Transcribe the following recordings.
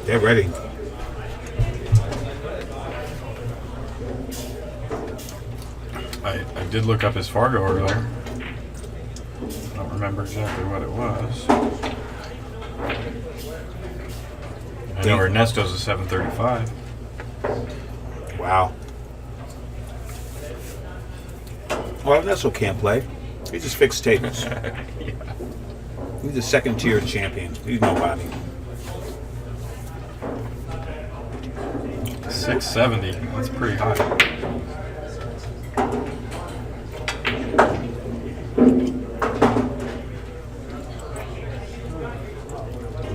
They're ready. I did look up his Fargo earlier. I don't remember exactly what it was. I know Ernesto's a 735. Wow. Well, Ernesto can't play. He just fixed tables. Yeah. He's a second-tier champion. He's nobody. 670. That's pretty high.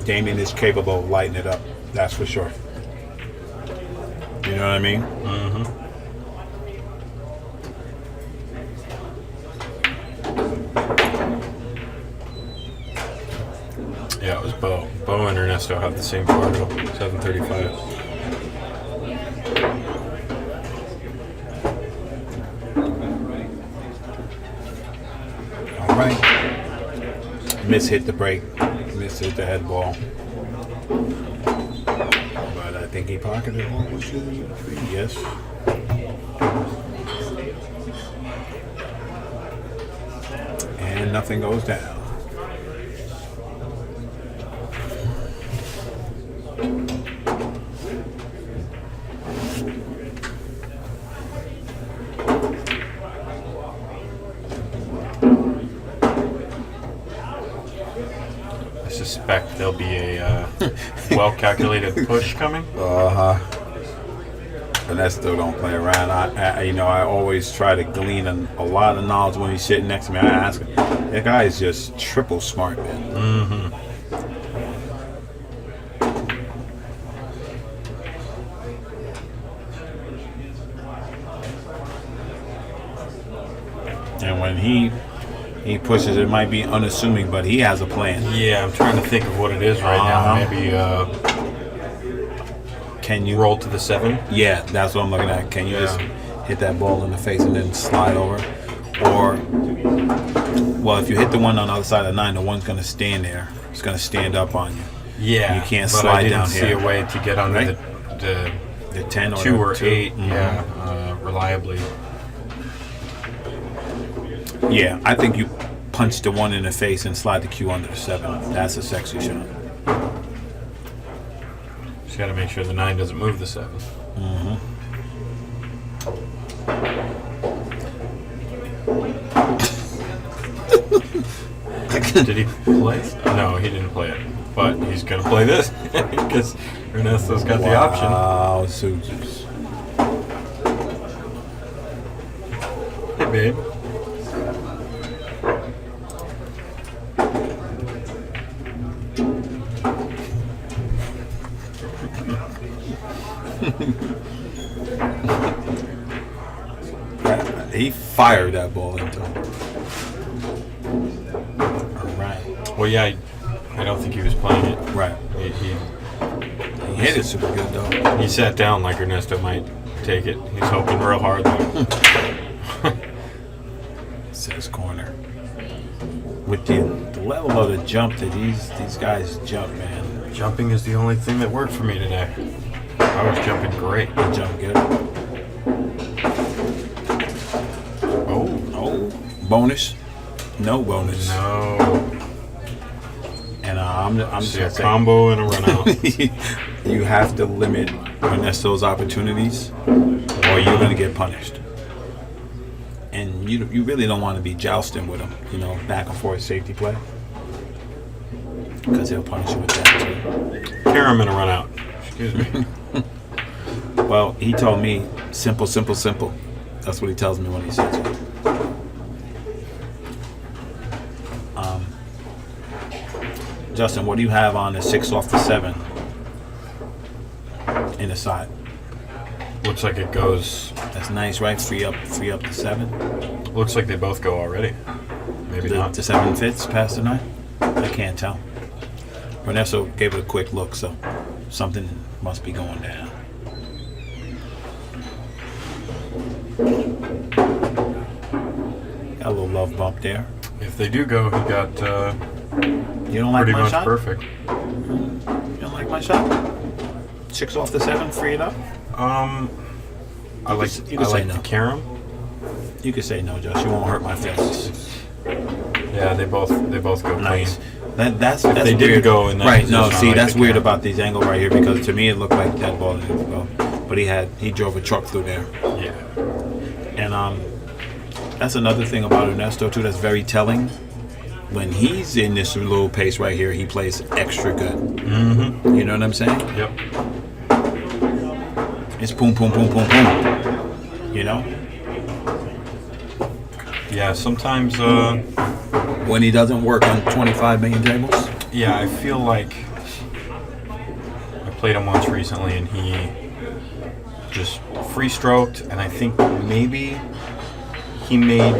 Damian is capable of lighting it up. That's for sure. You know what I mean? Mm-hmm. Yeah, it was Bo. Bo and Ernesto have the same Fargo, 735. All right. Miss hit the break. Miss hit the head ball. But I think he pocketed it. 1, 2, 3. Yes. And nothing goes down. I suspect there'll be a well-calculated push coming. Ernesto don't play around. I always try to glean a lot of knowledge when he's sitting next to me. I ask him. That guy is just triple smart, man. Mm-hmm. And when he pushes, it might be unassuming, but he has a plan. Yeah, I'm trying to think of what it is right now. Maybe Can you roll to the 7? Yeah, that's what I'm looking at. Can you just hit that ball in the face and then slide over? Or, well, if you hit the one on the other side of the 9, the one's going to stand there. It's going to stand up on you. Yeah, you can't but slide I didn't down see here. a way to get under The 10 or 2 or 2. 8. Mm-hmm. Yeah, reliably. Yeah, I think you punch the 1 in the face and slide the Q under the 7. That's a sexy shot. Just got to make sure the 9 doesn't move the 7. Mm-hmm. Did he play it? No, he didn't play it. But he's going to play this because Ernesto's got the option. Wow, Suits. Hey, babe. He fired that ball into him. All right. Well, yeah, I don't think he was playing it. Right. He hit it super good, though. He sat down like Ernesto might take it. He's hoping real hard, though. Says corner. With the level of the jump that these guys jump, man. Jumping is the only thing that worked for me today. I was jumping great. They jump good. Oh. Bonus? No bonus. No. And I'm just See gonna a say, combo and a run out. you have to limit Ernesto's opportunities, or you're gonna get punished. And you really don't want to be jousting with him, back and forth safety play, because he'll punish you with that too. Carry him and a run out. Excuse me. Well, he told me simple. That's what he tells me when he says it. Justin, what do you have on the 6 off the 7 in the side? Looks like it goes. That's nice, right? Free up the 7. Looks like they both go already. Maybe not. The 7 fits past the 9. I can't tell. Ernesto gave it a quick look, so something must be going down. Got a little love bump there. If they do go, he got You don't like pretty my much shot? perfect. You don't like my shot? 6 off the 7, free it up? I like no. carom. You could say no, Josh. You won't hurt my feelings. Yeah, they both go Nice. clean. That's If they weird. didn't go in that right. position, No, I see, like that's the weird carom. about these angle right here because to me it looked like that ball didn't go, but he drove a truck through there. Yeah. And that's another thing about Ernesto too. That's very telling. When he's in this little pace right here, he plays extra good. Mm-hmm. You know what I'm saying? Yep. It's boom, boom, boom, boom, boom. You know? Yeah. Sometimes. When he doesn't work on 25 million tables. Yeah, I feel like I played him once recently, and he just free stroked, and I think maybe he made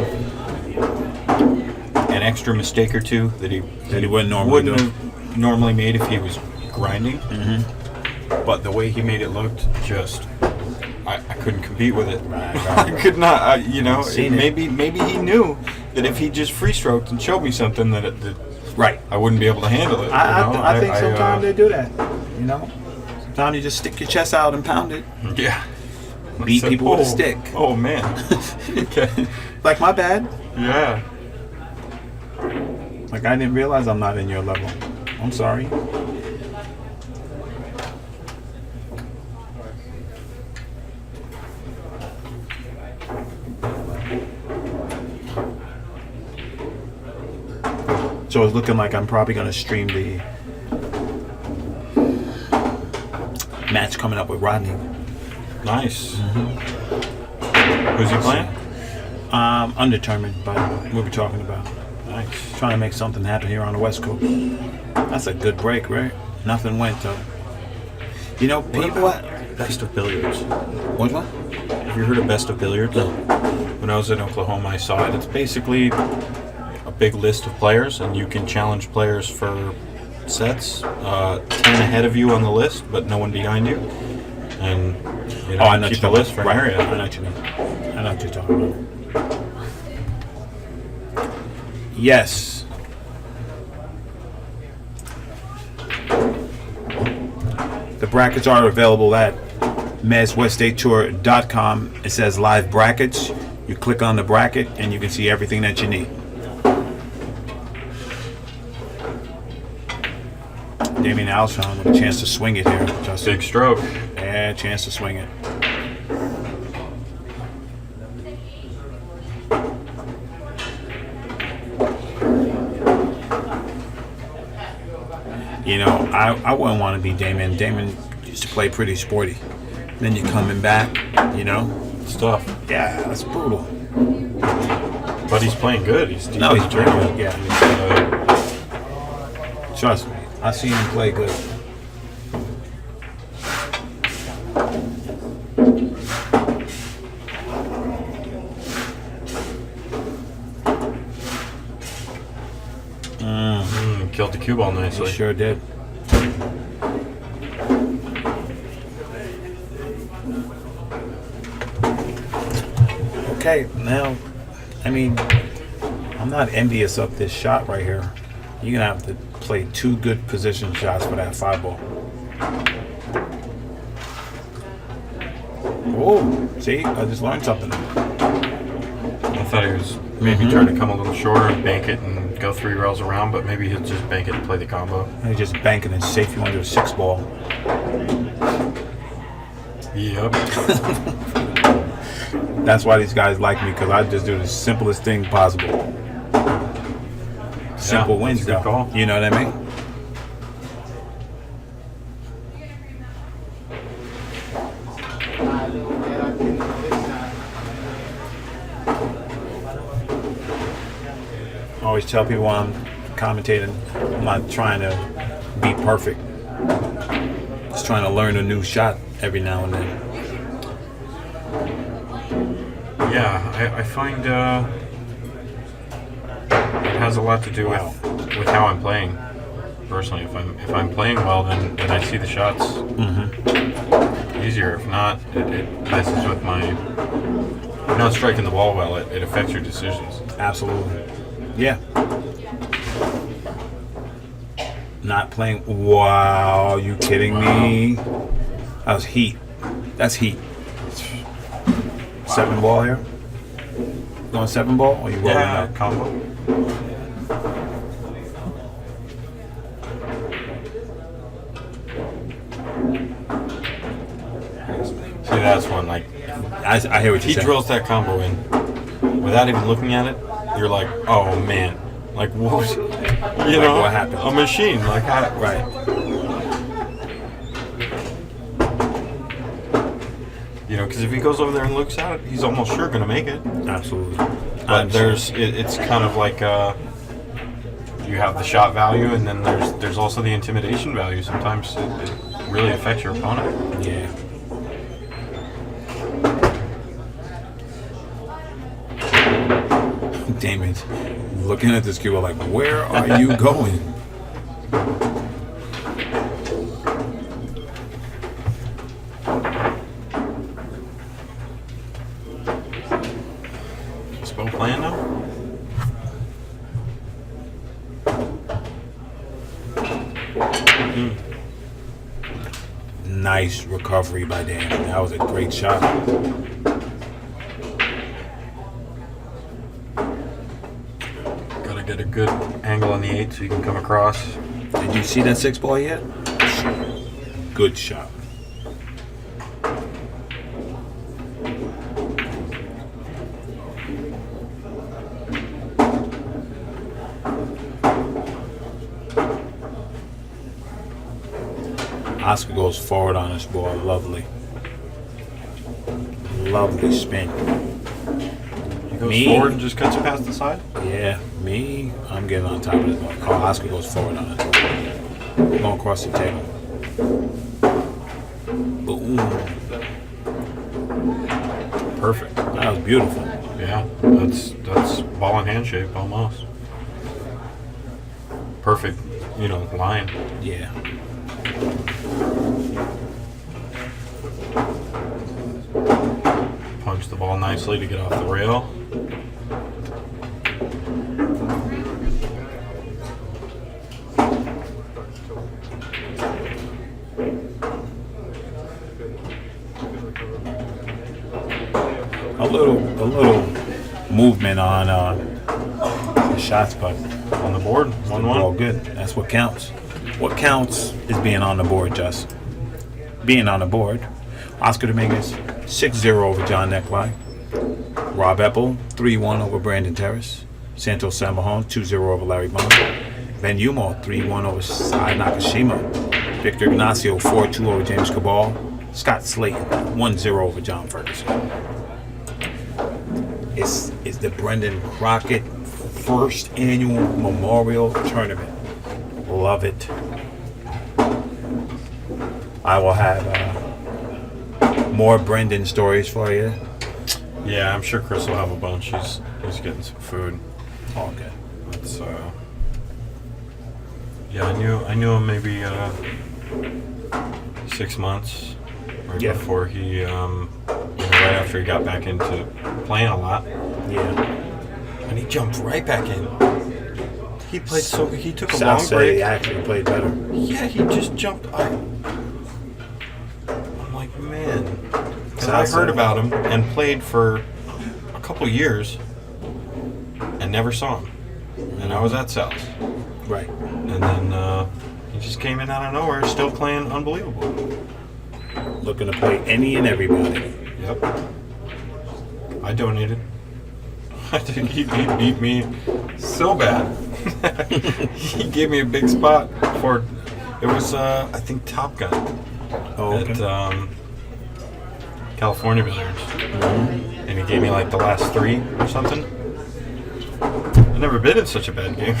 an extra mistake or two that he wouldn't normally do. have normally made if he was grinding. Mm-hmm. But the way he made it looked, just I couldn't compete with it. Right. I could not. You know, Seen it. maybe he knew that if he just free stroked and showed me something that Right. I wouldn't be able to handle it. I think sometimes they do that. You know? Sometimes you just stick your chest out and pound it. Yeah. Beat people with a stick. Oh man. Okay. Like my bad. Yeah. Like I didn't realize I'm not in your level. I'm sorry. So it's looking like I'm probably going to stream the match coming up with Rodney. Nice. Who's he playing? Undetermined, but we'll be talking about. Nice. Trying to make something happen here on the West Coast. That's a good break, right? Nothing went though. You know, people. Best of Billiards. What? Have you heard of Best of Billiards? No. When I was in Oklahoma, I saw it. It's basically a big list of players, and you can challenge players for sets. 10 ahead of you on the list, but no one behind you. And you know, I know keep what the you're list for talking an about. area. I know what you mean. I know what you're talking about. Yes. The brackets are available at mesweststatetour.com. It says live brackets. You click on the bracket and you can see everything that you need. Damian Alishan with a chance to swing it here. Justin. Big stroke. Yeah, chance to swing it. You know, I wouldn't want to be Damian. Damian used to play pretty sporty. Then you're coming back, you know. It's tough. Yeah, that's brutal. But he's playing good. He's No, he's pretty tournament. good, yeah. He's, Trust me, I've seen him play good. killed the cue ball He nicely. sure did. Okay, now, I mean, I'm not envious of this shot right here. You're gonna have to play 2 good position shots for that 5 ball. Oh, see, I just learned something. I thought he was maybe trying to come a little shorter and bank it and go 3 rails around, but maybe he'll just bank it and play the combo. I just bank it and safe you under a 6 ball. Yep. That's why these guys like me, because I just do the simplest thing possible. Simple wins, that's a good though. call. You know what I mean? I always tell people when I'm commentating, I'm not trying to be perfect. Just trying to learn a new shot every now and then. Yeah, I find it has a lot to do with how I'm playing. Personally, if I'm playing well, then I see the shots easier. If not, it messes with my. If you're not striking the ball well, it affects your decisions. Absolutely. Yeah. Not playing. Wow, you kidding me? That was heat. That's heat. 7 ball here. Going 7 ball, or you rolling out? Combo. See, that's one. Like, I hear what he you're saying. drills that combo in without even looking at it. You're like, oh man, like what? You know, what happened? A machine. Like, Right. You know, because if he goes over there and looks at it, he's almost sure going to make it. Absolutely. But it's kind of like you have the shot value, and then there's also the intimidation value. Sometimes it really affects your opponent. Yeah. Damian's looking at this cube like, where are you going? Is Bo playing now? Nice recovery by Damian. That was a great shot. Gotta get a good angle on the 8 so you can come across. Did you see that 6 ball yet? Good shot. Oscar goes forward on this ball. Lovely. Lovely spin. He goes forward and just cuts it past the side? Yeah, me, I'm getting on top of this ball. Oh, Oscar goes forward on it. We're going across the table. Boom. Perfect. That was beautiful. Yeah, that's ball and hand shape almost. Perfect, line. Yeah. Punch the ball nicely to get off the rail. A little movement on the shots, but On the board, the 1-1. ball good. That's what counts. What counts is being on the board, just being on the board. Oscar Dominguez 6-0 over John Neckline. Rob Eppel 3-1 over Brandon Terrace. Santos Samahon 2-0 over Larry Bond. Ben Yumo 3-1 over Sai Nakashima. Victor Ignacio 4-2 over James Cabal. Scott Slayton 1-0 over John Ferguson. It's the Brendan Crockett first annual Memorial Tournament. Love it. I will have more Brendan stories for you. Yeah, I'm sure Chris will have a bunch. He's getting some food. All good. It's yeah, I knew him maybe 6 months right Yeah. before he right after he got back into playing a lot, Yeah. and he jumped right back in. He played he took a South long said break. he actually played better. Yeah, he just jumped. I'm like, man, because I South heard said- about him and played for a couple years and never saw him, and I was at South. Right. And then he just came in out of nowhere, still playing unbelievable. Looking to play any and everybody. Yep. I donated. I think he beat me so bad. He gave me a big spot for it was I think Top Gun Oh, okay. at California Billiards, and he gave me like the last 3 or something. I've never been in such a bad game.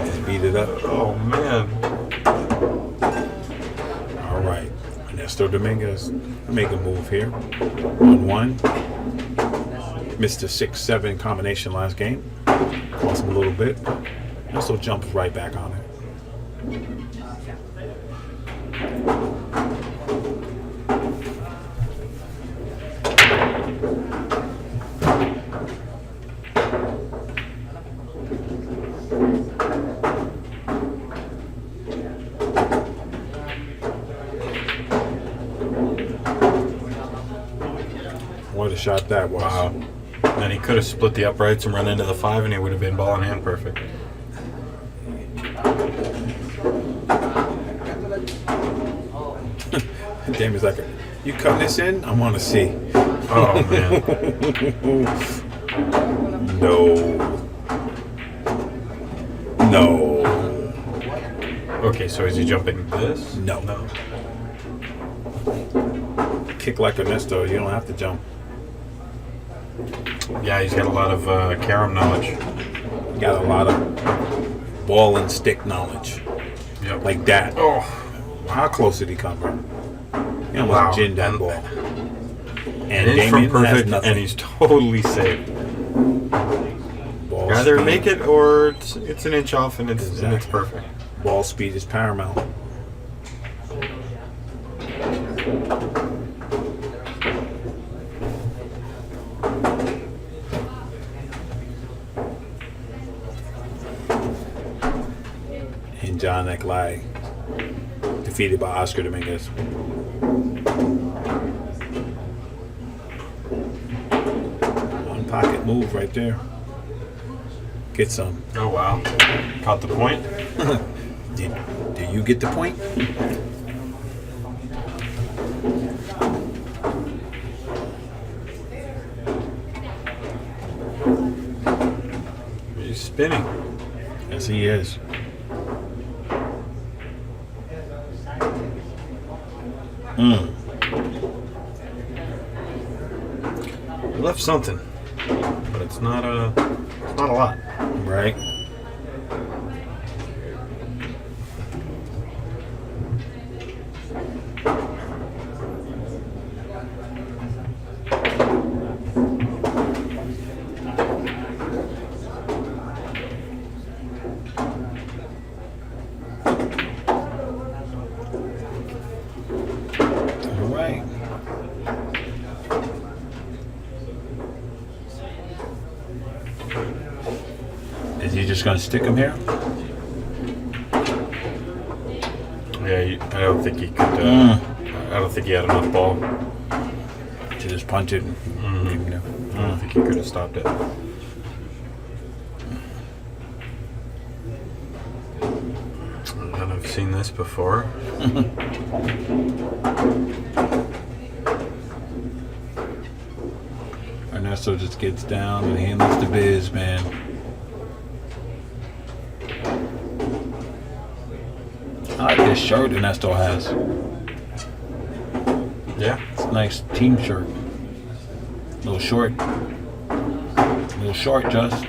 Just beat it up. Oh man. All right. Ernesto Dominguez make a move here. 1-1. Missed a 6-7 combination last game. Cost him a little bit. Also jumps right back on it. What a shot that was. Wow. Then he could have split the uprights and run into the 5, and he would have been ball in hand perfect. Damian's like, you cutting this in? I want to see. Oh, man. No. Okay, so is he jumping this? No. No. Kick like Ernesto, you don't have to jump. Yeah, he's got a lot of carom knowledge. You got a lot of ball and stick knowledge. Yep. Like that. Oh. How close did he come from? He almost Wow. ginned that ball. And An inch from Damian has perfect, nothing. and he's totally safe. Ball Either speed. make it or it's an inch off and it's Exactly. perfect. Ball speed is paramount. And John Eklai defeated by Oscar Dominguez. One pocket move right there. Get some. Oh, wow. Caught the point. Do you get the point? He's spinning. Yes, he is. He left something, but it's not a lot. Right. All right. Is he just going to stick him here? Yeah, I don't think he could. I don't think he had enough ball. To just punch it? I don't think he could have stopped it. And I've seen this before. Ernesto just gets down and handles the biz, man. I like this shirt Ernesto has. Yeah. It's a nice team shirt. Little short. Little short, just.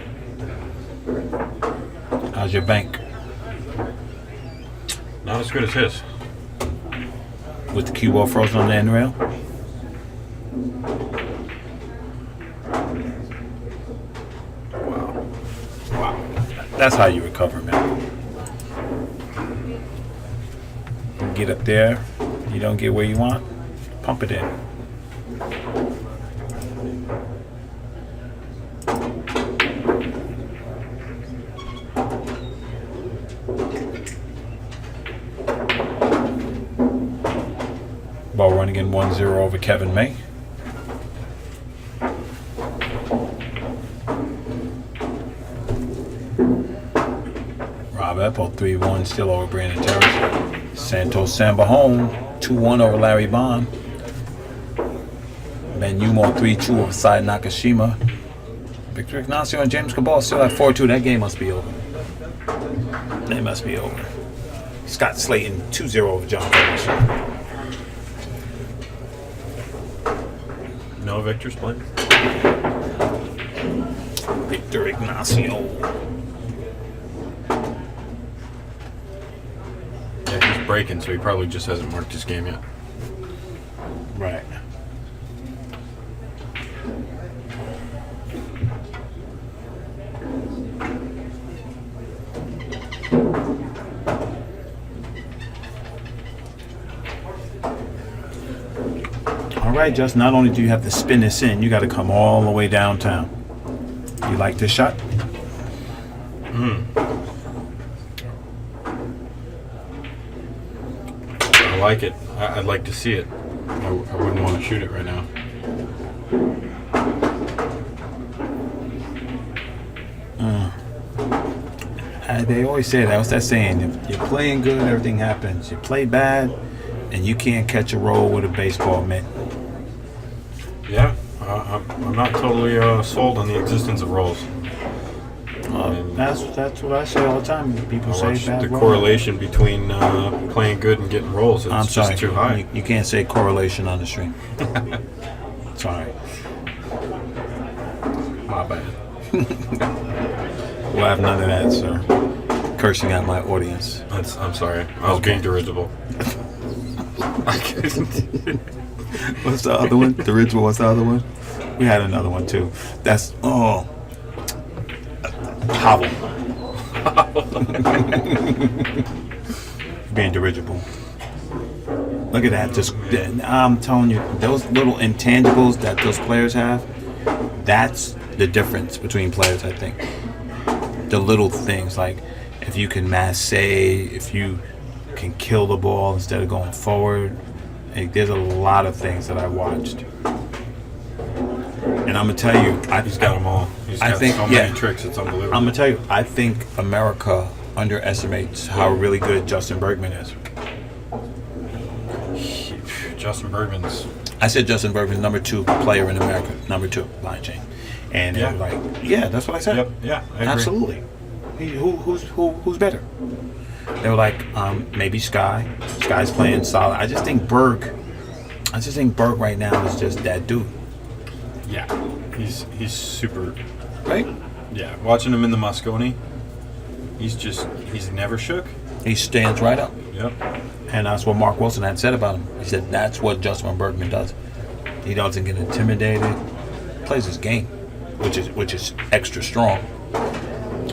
How's your bank? Not as good as his. With the cue ball frozen on the end rail? Wow. That's how you recover, man. You get up there, you don't get where you want, pump it in. Ball running in 1-0 over Kevin May. Rob Epple 3-1 still over Brandon Terrace. Santos Sambahone 2-1 over Larry Bond. Ben Yumo 3-2 over Sai Nakashima. Victor Ignacio and James Cabal still at 4-2. That game must be over. That must be over. Scott Slayton 2-0 over John Ferguson. No Victor's playing. Victor Ignacio. Yeah, he's breaking, so he probably just hasn't marked his game yet. Right. All right, just not only do you have to spin this in, you got to come all the way downtown. You like this shot? I like it. I'd like to see it. I wouldn't want to shoot it right now. They always say that. What's that saying? If you're playing good, everything happens. You play bad, and you can't catch a roll with a baseball mitt. Yeah, I'm not totally sold on the existence of rolls. That's what I say all the time. People say bad the roll. correlation between playing good and getting rolls is I'm sorry, just too high. You can't say correlation on the stream. Sorry. My bad. We'll have none of that, sir. Cursing at my audience. I'm sorry. I was being dirigible. What's the other one? The ritual. What's the other one? We had another one too. That's Hobble. Being dirigible. Look at that. Just I'm telling you, those little intangibles that those players have. That's the difference between players. I think the little things like if you can masse, if you can kill the ball instead of going forward. Like, there's a lot of things that I watched, and I'm gonna tell you, He's got them all. He's got so many tricks. It's unbelievable. I'm gonna tell you, I think America underestimates how really good Justin Bergman is. Justin Bergman's. I said Justin Bergman's number 2 player in America, number 2 line chain, and they were like, yeah, that's what I said. Yep. Yeah. I agree. Absolutely. Who's better? They were like, maybe Sky. Sky's playing solid. I just think Berg right now is just that dude. Yeah. He's super. Right? Yeah. Watching him in the Moscone, he's never shook. He stands right up. Yep. And that's what Mark Wilson had said about him. He said that's what Justin Bergman does. He doesn't get intimidated. Plays his game, which is extra strong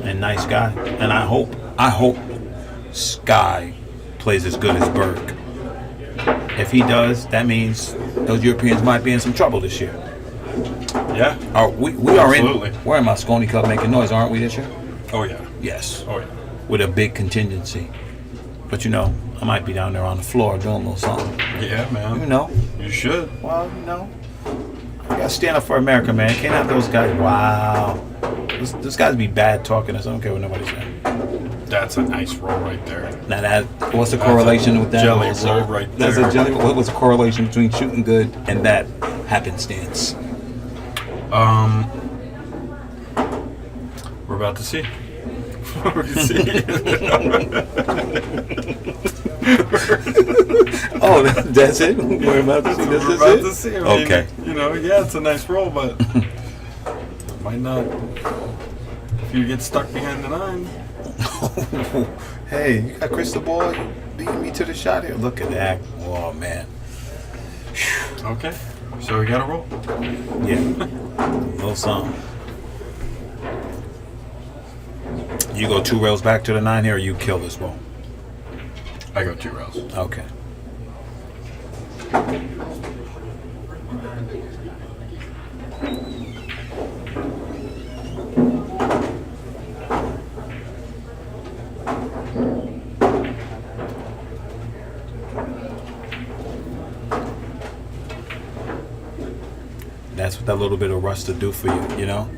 and nice guy. And I hope Sky plays as good as Berg. If he does, that means those Europeans might be in some trouble this year. Yeah. We are Absolutely. we're in Moscone Cup making noise, aren't we this year? Oh yeah. Yes. Oh yeah. With a big contingency. But I might be down there on the floor doing a little something. Yeah, man. You should. Well, I gotta stand up for America, man. Can't have those guys. Wow. Those guys be bad talking us. I don't care what nobody says. That's a nice roll right there. Now what's the correlation with that? Jelly roll right there. That's a jelly. What was the correlation between shooting good and that happenstance? We're about to see. We're going to see. Oh, that's it? We're about to see. We're about to see. I mean, okay. Yeah, it's a nice roll, but might not. If you get stuck behind the 9. Hey, you got crystal ball? You beat me to the shot here. Look at that. Oh, man. Okay. So we got a roll? Yeah. A little something. You go 2 rails back to the 9 here, or you kill this ball? I go 2 rails. Okay. That's what that little bit of rust will do for you,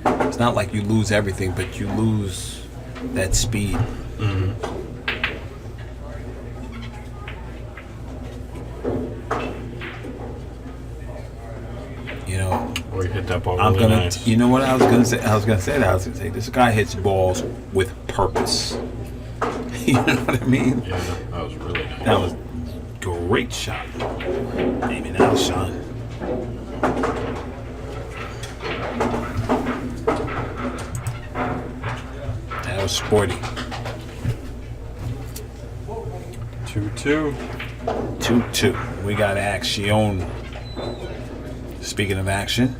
It's not like you lose everything, but you lose that speed. Mm-hmm. Or you hit that ball really nice. You know what I was gonna say? I was gonna say this guy hits balls with purpose. You know what I mean? Yeah, that was really nice. That was a great shot. Damian Alishan. That was sporty. 2-2. 2-2. We got action. Speaking of action,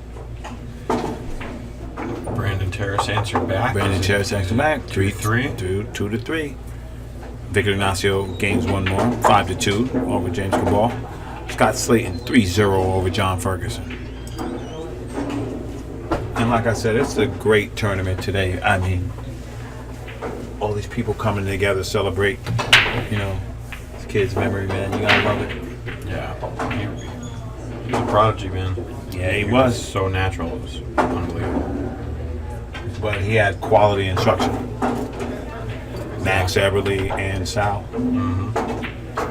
Brandon Terrace answered back. 3-3. 2-3. Victor Ignacio gains one more, 5-2 over James Cabal. Scott Slayton 3-0 over John Ferguson. And like I said, it's a great tournament today. I mean, all these people coming together to celebrate. These kid's memory, man. You gotta love it. Yeah. He was a prodigy, man. Yeah, he was. So natural. It was unbelievable. But he had quality instruction. Max Everly and Sal.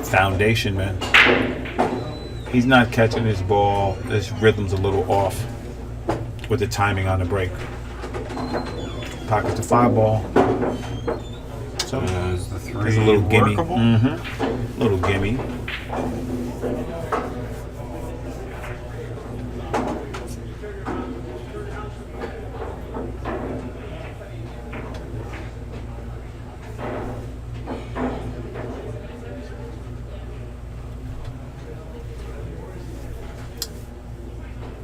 Foundation, man. He's not catching his ball. His rhythm's a little off with the timing on the break. Pocket the 5 ball. So Is the 3 there's a little gimme. workable? Little gimme.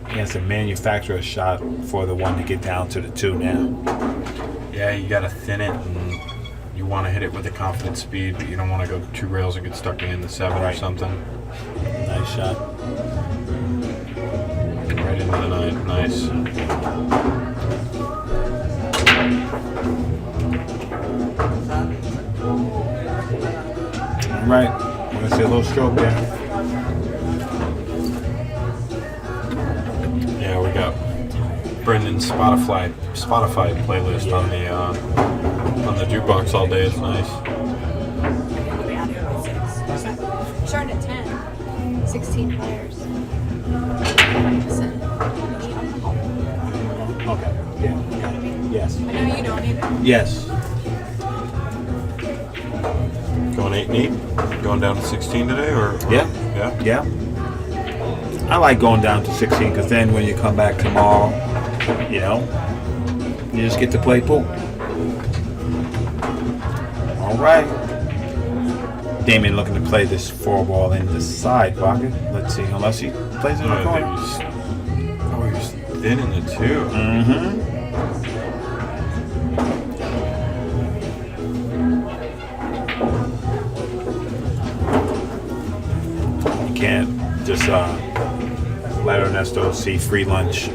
He has to manufacture a shot for the 1 to get down to the 2 now. Yeah, you gotta thin it, and you want to hit it with a confident speed, but you don't want to go 2 rails and get stuck in the 7 or Right. something. Nice shot. Right into the 9. Nice. All right. We're gonna see a little stroke there. Yeah, we got Brendan's Spotify playlist on the jukebox all day. It's nice. Starting at 10. 16 players. Listen. Okay. Yeah. Yes. I know you don't either. Yes. Going 8 and 8? Going down to 16 today, or Yeah. Yeah. Yeah. I like going down to 16 because then when you come back tomorrow, you know, you just get to play pool. All right. Damian looking to play this 4 ball in the side pocket. Let's see, unless he plays it in the corner. He's thin in the 2. You can't just let Ernesto see free lunch,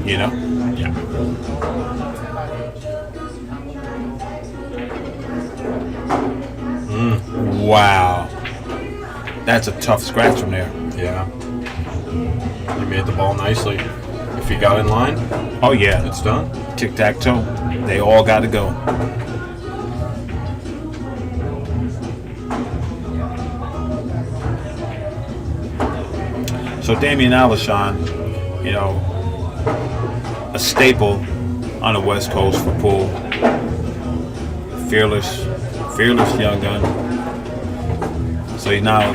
you know? Yeah. Wow. That's a tough scratch from there. Yeah. You made the ball nicely. If you got in line, Oh, yeah. it's done. Tic-tac-toe. They all got to go. So Damian Alishan, you know, a staple on the West Coast for pool. Fearless young gun. So he's now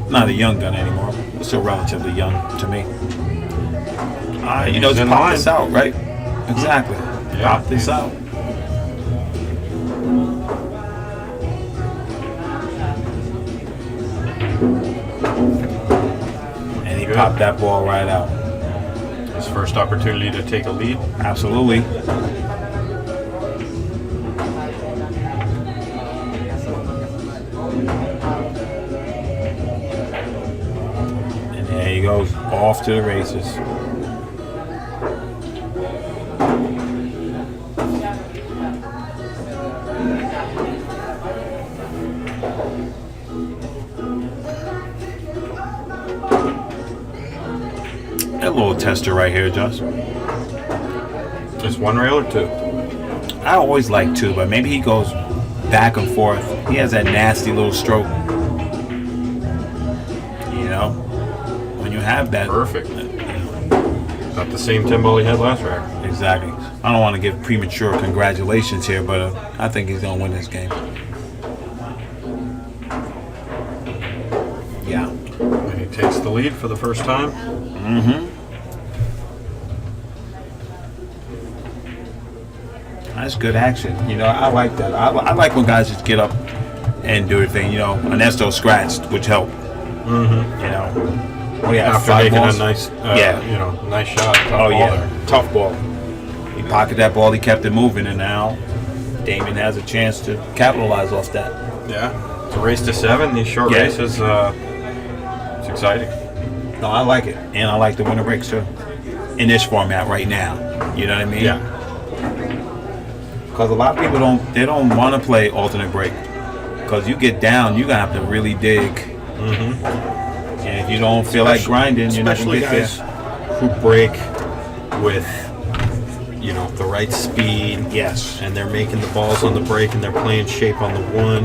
not a young gun anymore. He's still relatively young to me. You know, He's just in pop line. this out, right? Exactly. Yeah. Pop this out. And he Good. popped that ball right out. His first opportunity to take a lead. Absolutely. And there he goes, off to the races. A little tester right here, Josh. Just 1 rail or 2? I always like 2, but maybe he goes back and forth. He has that nasty little stroke. You know, when you have that. Perfect. Got the same 10 ball he had last rack. Exactly. I don't want to give premature congratulations here, but I think he's going to win this game. Yeah. And he takes the lead for the first time. That's good action. You know, I like that. I like when guys just get up and do their thing. You know, Ernesto scratched, which helped. You know. Oh, yeah, After 5 making balls. a nice, nice shot. Tough Oh, ball yeah. there. Tough ball. He pocketed that ball. He kept it moving, and now Damian has a chance to capitalize off that. Yeah. It's a race to 7. These short Yeah. races, it's exciting. No, I like it, and I like the winner breaks too. In this format right now, you know what I mean? Yeah. Because a lot of people don't want to play alternate break Because you get down, you're going to have to really dig. Mm-hmm. And if you don't feel like grinding, you're not going to Especially get guys there. who break with, you know, the right speed. Yes. And they're making the balls on the break and they're playing shape on the one.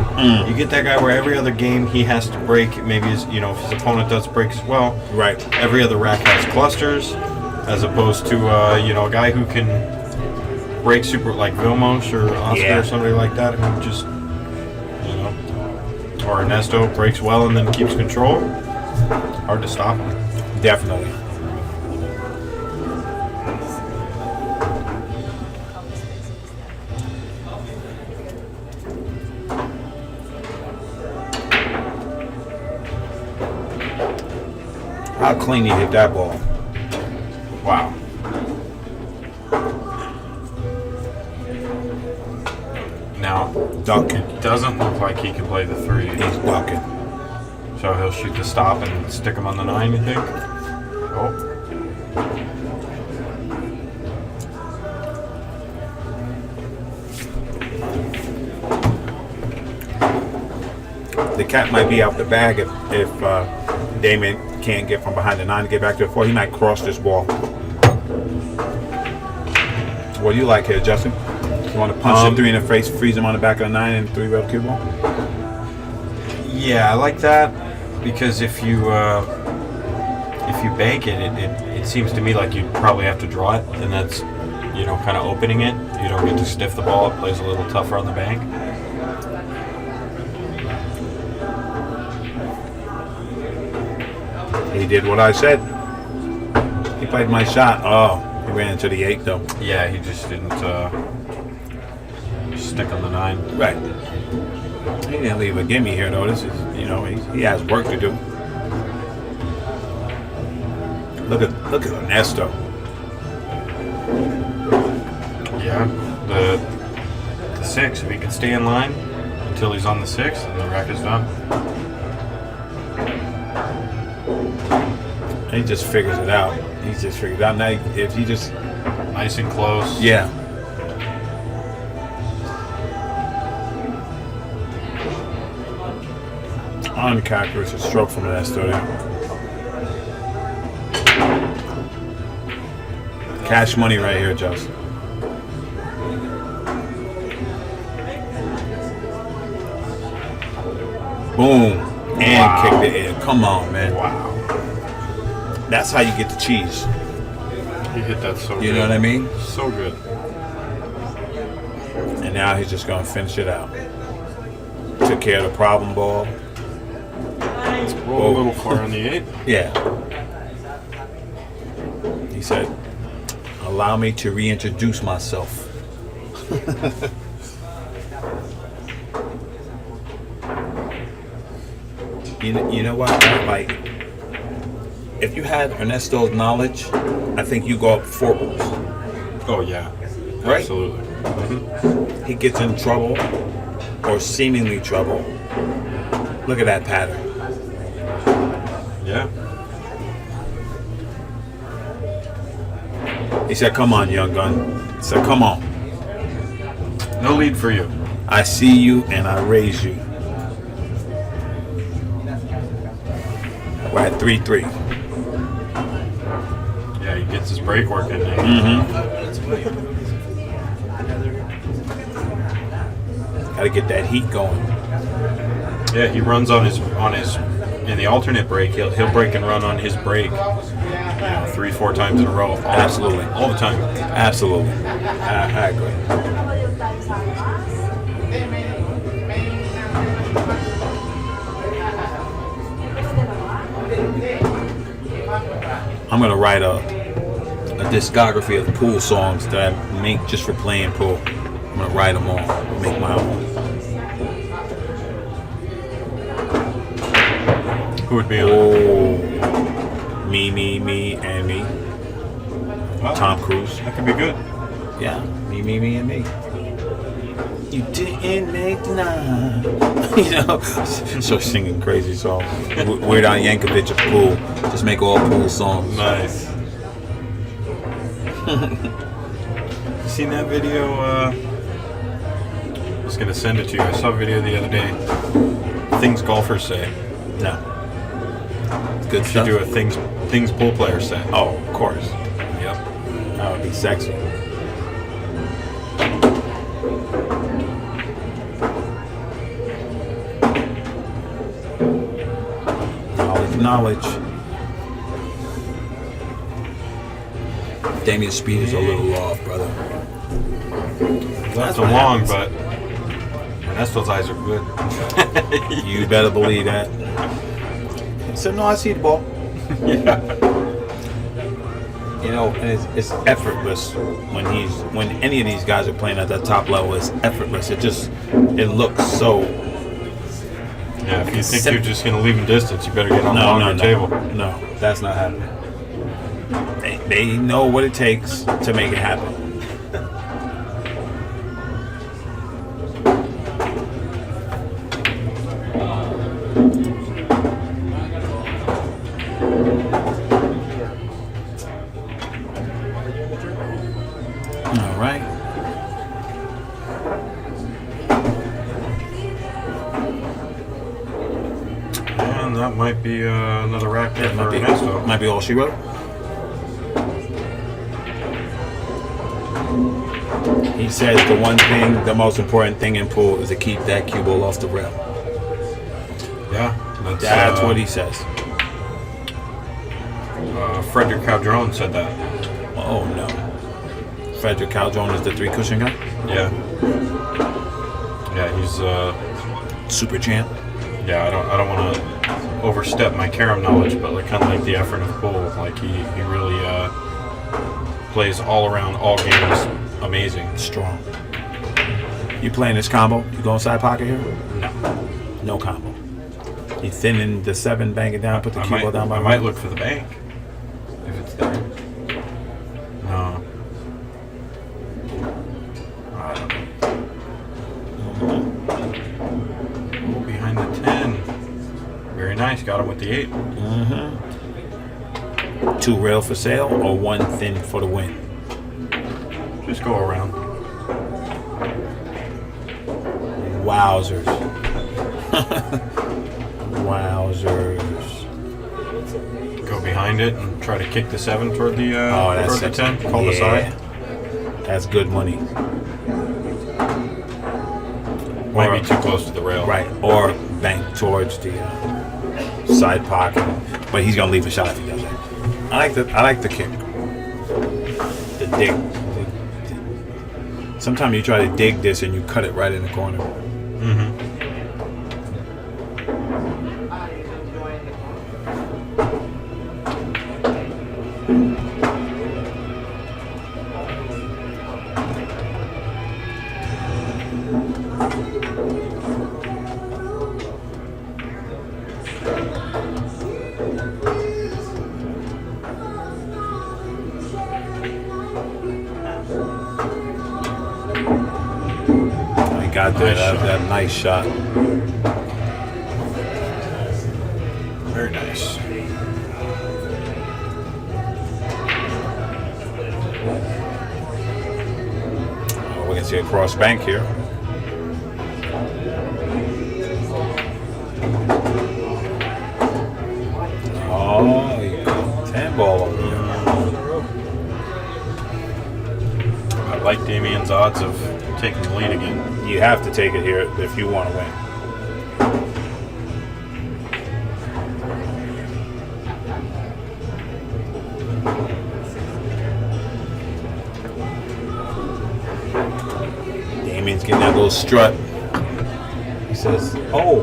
You get that guy where every other game he has to break. Maybe his, you know, if his opponent does break as well. Right. Every other rack has clusters, as opposed to you know, a guy who can break super like Vilmos or Oscar or somebody like that who just, you know, or Ernesto breaks well and then keeps control. Hard to stop him. Definitely. How clean you hit that ball. Wow. Now, Ducking. it doesn't look like he can play the 3. He's ducking. So he'll shoot the stop and stick him on the 9, you think? Oh. The cat might be out the bag if Damian can't get from behind the 9 to get back to the 4. He might cross this ball. What do you like here, Justin? You want to punch the 3 in the face, freeze him on the back of the 9 and 3 rail cue ball? Yeah, I like that because if you bank it, it seems to me like you'd probably have to draw it, and that's, you know, kind of opening it. You don't get to stiff the ball. It plays a little tougher on the bank. He did what I said. He played my shot. Oh, he ran into the 8 though. Yeah, he just didn't stick on the 9. Right. He didn't leave a gimme here though. This is, you know, he has work to do. Look at Ernesto. Yeah, the 6. If he can stay in line until he's on the 6, then the rack is done. He just figures it out. He just figures it out. Now, if he just... Nice and close. Yeah. Uncharacteristic stroke from Ernesto there. Cash money right here, Justin. Boom. And Wow. kick the air. Come on, man. Wow. That's how you get the cheese. He hit that so good. You know what I mean? So good. And now he's just going to finish it out. Took care of the problem ball. Roll a little far on the 8. Yeah. He said, allow me to reintroduce myself. You know what? Like, if you had Ernesto's knowledge, I think you go up 4 balls. Oh, yeah. Right? Absolutely. He gets in trouble, or seemingly trouble. Look at that pattern. Yeah. He said, come on, young gun. He said, come on. No lead for you. I see you and I raise you. We're at 3-3. Yeah, he gets his break working. Gotta get that heat going. Yeah, he runs on his in the alternate break. He'll break and run on his break, 3-4 times in a row. Absolutely. All the time. Absolutely. I agree. I'm gonna write a discography of pool songs that I make just for playing pool. I'm gonna write them all, make my own. Who would be on it? Oh, me, and me. Well, Tom Cruise. that could be good. Yeah, me, and me. You didn't make the night. You know, so singing crazy songs. Weird Al Yankovic of pool. Just make all pool songs. Nice. You seen that video? Was was gonna send it to you. I saw a video the other day. Things golfers say. No. Good You stuff. should do a things pool players say. Oh, of course. Yep. That would be sexy. Knowledge. Damian's speed is a little off, brother. That's what long, happens. but Ernesto's eyes are good. You better believe that. He said, no, I see the ball. Yeah. You know, and it's effortless when any of these guys are playing at that top level. It's effortless. It looks so. Yeah, if you think you're just going to leave him distance, you better get on the longer table. No, that's not happening. They know what it takes to make it happen. All right. And that might be another rack there for Ernesto. Might be all she wrote. He says the most important thing in pool is to keep that cue ball off the rail. Yeah, That's what he says. Frederick Calderon said that. Oh no. Frederick Calderon is the 3 cushion guy? Yeah. Yeah, he's Super champ. yeah, I don't want to overstep my carom knowledge, but like kind of like the effort of pool. Like he really plays all around, all games, amazing. Strong. You playing this combo? You going side pocket here? No, No combo. You thinning the 7, bang it down, put the cue ball down by I might look for the bank if it's there. No. I don't know. Behind the 10. Very nice. Got him with the 8. 2 rail for sale or 1 thin for the win? Just go around. Wowzers. Wowzers. Go behind it and try to kick the 7 toward the That's toward the sexy. 10. Call the side. That's good money. Might be too close to the rail. Right. Or bank towards the side pocket. But he's gonna leave a shot if he does that. I like the kick. The dig. Sometimes you try to dig this and you cut it right in the corner. Got that nice shot. Very nice. We can see a cross bank here. Oh, you got 10 ball over there. I like Damian's odds of taking the lead again. You have to take it here if you want to win. Damian's getting that little strut. He says, oh,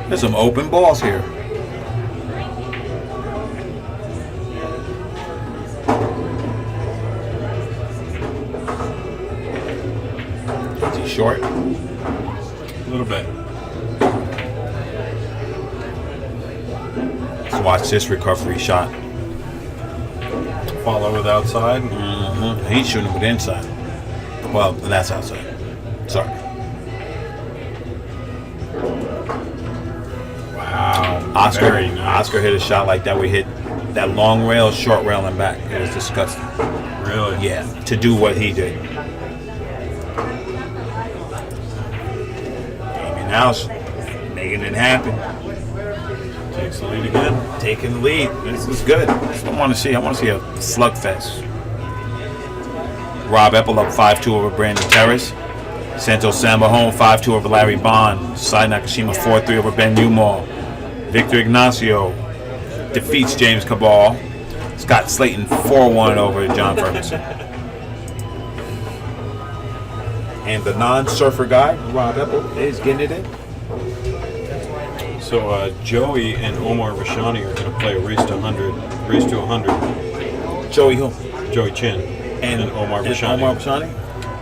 there's some open balls here. Is he short? A little bit. Let's watch this recovery shot. Follow with outside. He's shooting with inside. Well, that's outside. Sorry. Wow. Oscar, Very nice. Oscar hit a shot like that. We hit that long rail, short rail, and back. It was disgusting. Really? Yeah, to do what he did. Now making it happen. Takes the lead again. Taking the lead. This is good. This is what I want to see. I want to see a slugfest. Rob Eppel up 5-2 over Brandon Terrace. Santos Samba home 5-2 over Larry Bond. Sai Nakashima 4-3 over Ben Newmall. Victor Ignacio defeats James Cabal. Scott Slayton 4-1 over John Ferguson. And the non-surfer guy, Rob Eppel, is getting it in. So Joey and Omar Rashani are going to play a race to 100. Joey who? Joey Chin and Omar Rashani.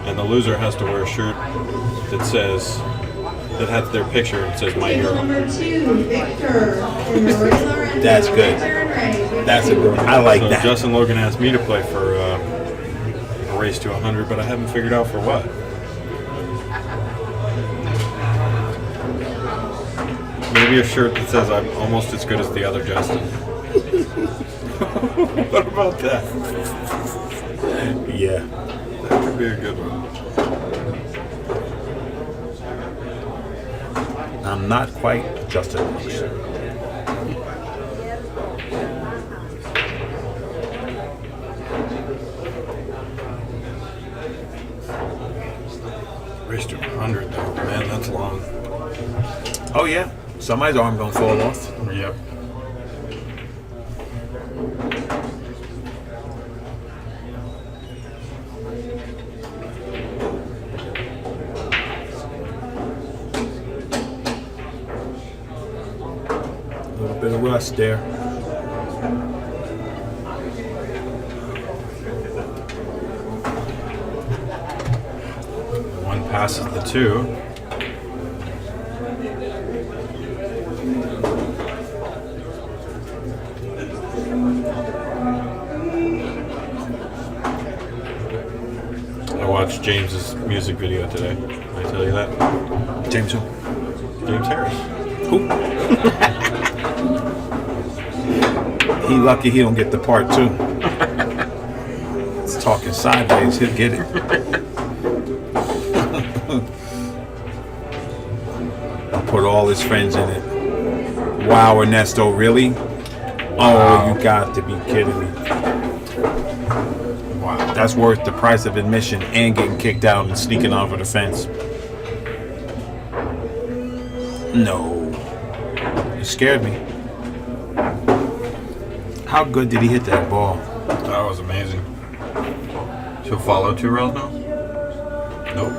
And the loser has to wear a shirt that says, that has their picture and says "My Hero." Number 2, Victor. That's good. That's a good one. I like So that. Justin Logan asked me to play for a race to 100, but I haven't figured out for what. Maybe a shirt that says I'm almost as good as the other Justin. What about that? Yeah. That could be a good one. I'm not quite Justin Looks. Race to 100, though. Man, that's long. Oh yeah. Somebody's arm gonna fall off. Yep. A little bit of rust there. One passes the two. I watched James's music video today. Did I tell you that? James who? James Harris. Who? He lucky he don't get the part two. It's talking sideways, he'll get it. I'll put all his friends in it. Wow, Ernesto, really? Oh, you got to be kidding me. Wow. That's worth the price of admission and getting kicked out and sneaking over the fence. No. It scared me. How good did he hit that ball? That was amazing. She'll follow 2 rails now? Nope.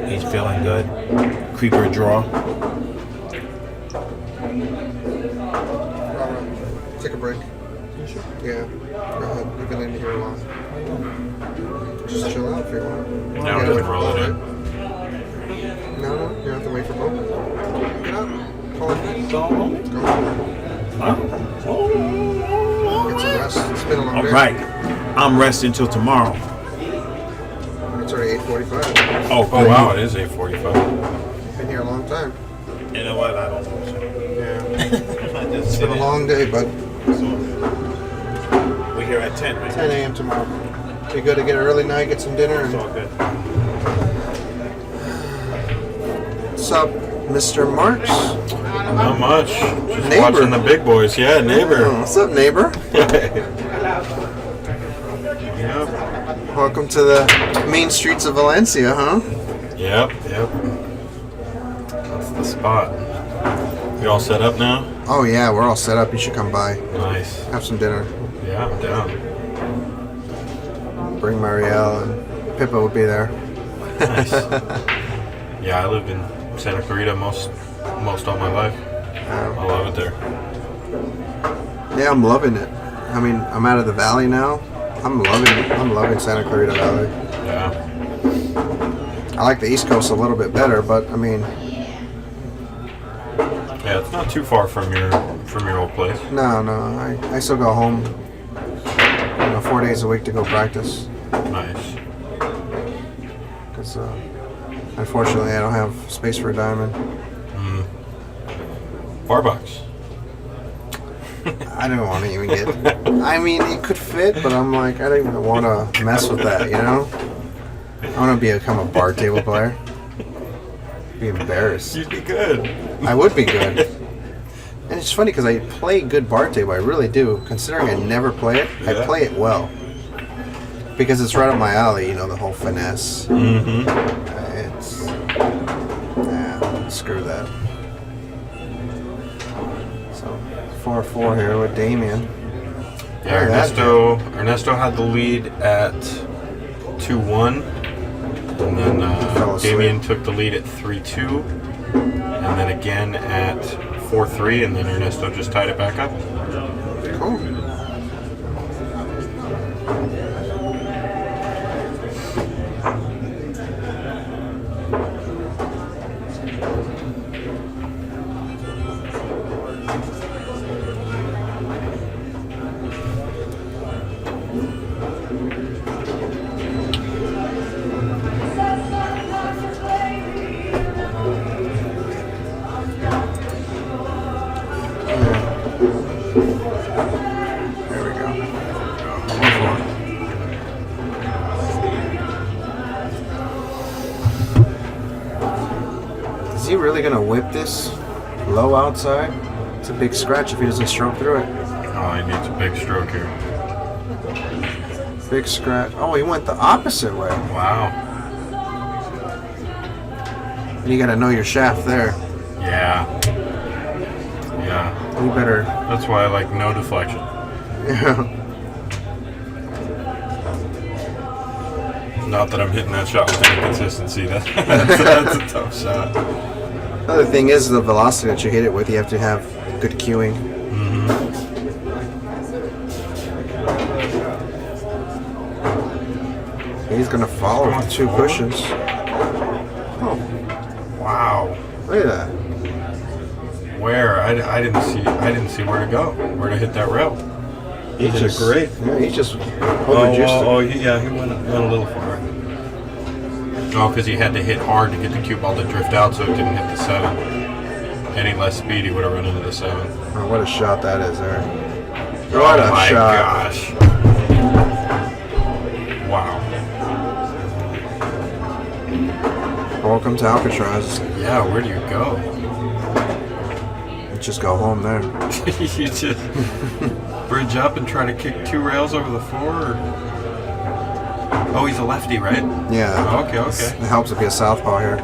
He's feeling good. Creeper draw. Take a break. Yeah. Go ahead. You've been in here a while. Just chill out if you want. Now we can roll it in. No, you don't have to wait for Bo. Get up. Call it. Go Get some rest. It's been a long All day. right. I'm resting till tomorrow. It's already 8:45. Oh, Oh, wow, it is 8:45. Been here a long time. You know what? I don't know. Yeah. It's been a long day, but We're here at 10, right? 10 a.m. tomorrow. Be good to get an early night, get some dinner, It's and all good. what's up, Mr. Marks? Not much. Just Neighbor. watching the big boys. Yeah, neighbor. Oh, what's up, neighbor? Yep. Welcome to the main streets of Valencia, huh? Yep. That's the spot. You all set up now? Oh yeah, we're all set up. You should come by, Nice. have some dinner. Yeah, I'm down. Bring Marielle and Pippa will be there. Nice. Yeah, I lived in Santa Clarita most all my life. I love it there. Yeah, I'm loving it. I mean, I'm out of the valley now. I'm loving Santa Clarita Valley. Yeah. I like the East Coast a little bit better, but I mean, Yeah, it's not too far from your old place. no, I still go home, 4 days a week to go practice. Nice. Because unfortunately, I don't have space for a diamond. $4. I didn't want to even get. I mean, it could fit, but I'm like, I don't even want to mess with that, you know? I want to become a bar table player. Be embarrassed. You'd be good. I would be good. And it's funny because I play good bar table. I really do. Considering I never play it, I Yeah. play it well. Because it's right up my alley, you know, the whole finesse. Mm-hmm. Screw that. So, 4-4 here with Damian. Yeah, Look at that Ernesto had the lead at 2-1, and then Fell asleep. Damian took the lead at 3-2, and then again at 4-3, and then Ernesto just tied it back up. Cool. There we go. Is he really gonna whip this low outside? It's a big scratch if he doesn't stroke through it. Oh, he needs a big stroke here. Big scratch. Oh, he went the opposite way. Wow. You gotta know your shaft there. Yeah. Yeah. You better. That's why I like no deflection. Yeah. Not that I'm hitting that shot with any consistency. That's a tough shot. Another thing is the velocity that you hit it with. You have to have good cueing. He's gonna follow Going with two forward. pushes. Oh, Wow. look at that. Where? I didn't see where to go. Where to hit that rail. He did just- great. Yeah, he just overjuiced it. Yeah, he went a little far. Oh, because he had to hit hard to get the cue ball to drift out so it didn't hit the 7. Any less speed, he would have run into the 7. Oh, what a shot that is there. What Oh a my shot. gosh. Wow. Welcome to Alcatraz. Yeah, where do you go? Just go home there. You just bridge up and try to kick 2 rails over the 4? Or... Oh, he's a lefty, right? Yeah. Oh, okay. It helps to be a southpaw here.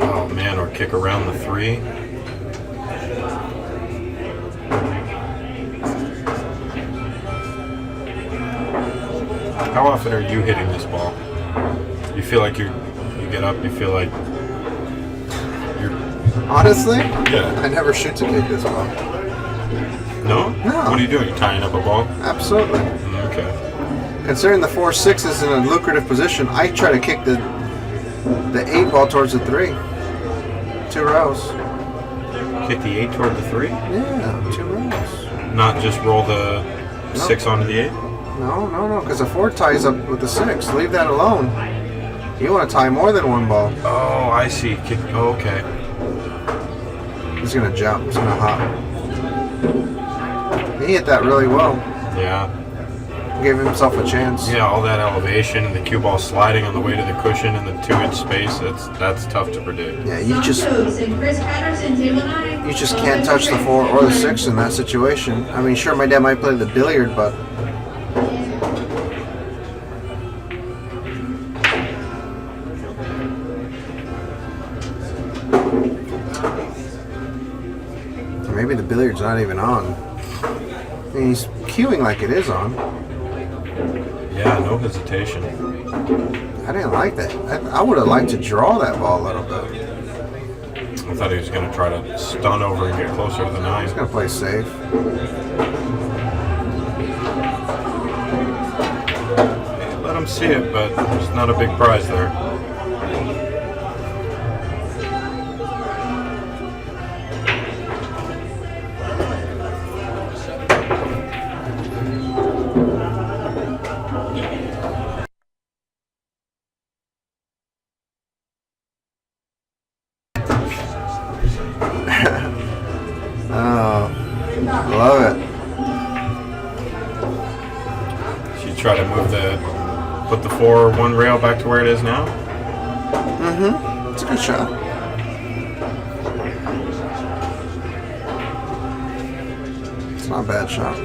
Oh man, or kick around the 3. How often are you hitting this ball? You feel like you get up, you feel like you're... Honestly, Yeah. I never shoot to kick this ball. No? No. What are you doing? You tying up a ball? Absolutely. Okay. Considering the 4-6 is in a lucrative position, I try to kick the 8 ball towards the 3. 2 rows. Kick the 8 toward the 3? Yeah, 2 rows. Not just roll the 6 onto the 8? No, because the 4 ties up with the 6. Leave that alone. You want to tie more than 1 ball. Oh, I see. Kick. Oh, okay. He's going to jump. He's going to hop. He hit that really well. Yeah. Gave himself a chance. Yeah, all that elevation and the cue ball sliding on the way to the cushion and the 2-inch space, that's tough to predict. Yeah, you just And Chris Patterson, table 9. you just can't touch the 4 or the 6 in that situation. I mean, sure, my dad might play the billiard, but maybe the billiard's not even on. I mean, he's cueing like it is on. Yeah, no hesitation. I didn't like that. I would have liked to draw that ball a little bit. I thought he was going to try to stun over and get closer to the 9. He's gonna play safe. Let him see it, but there's not a big prize there. Oh, love it. before one rail back to where it is now. Mm-hmm. It's a good shot. It's not a bad shot.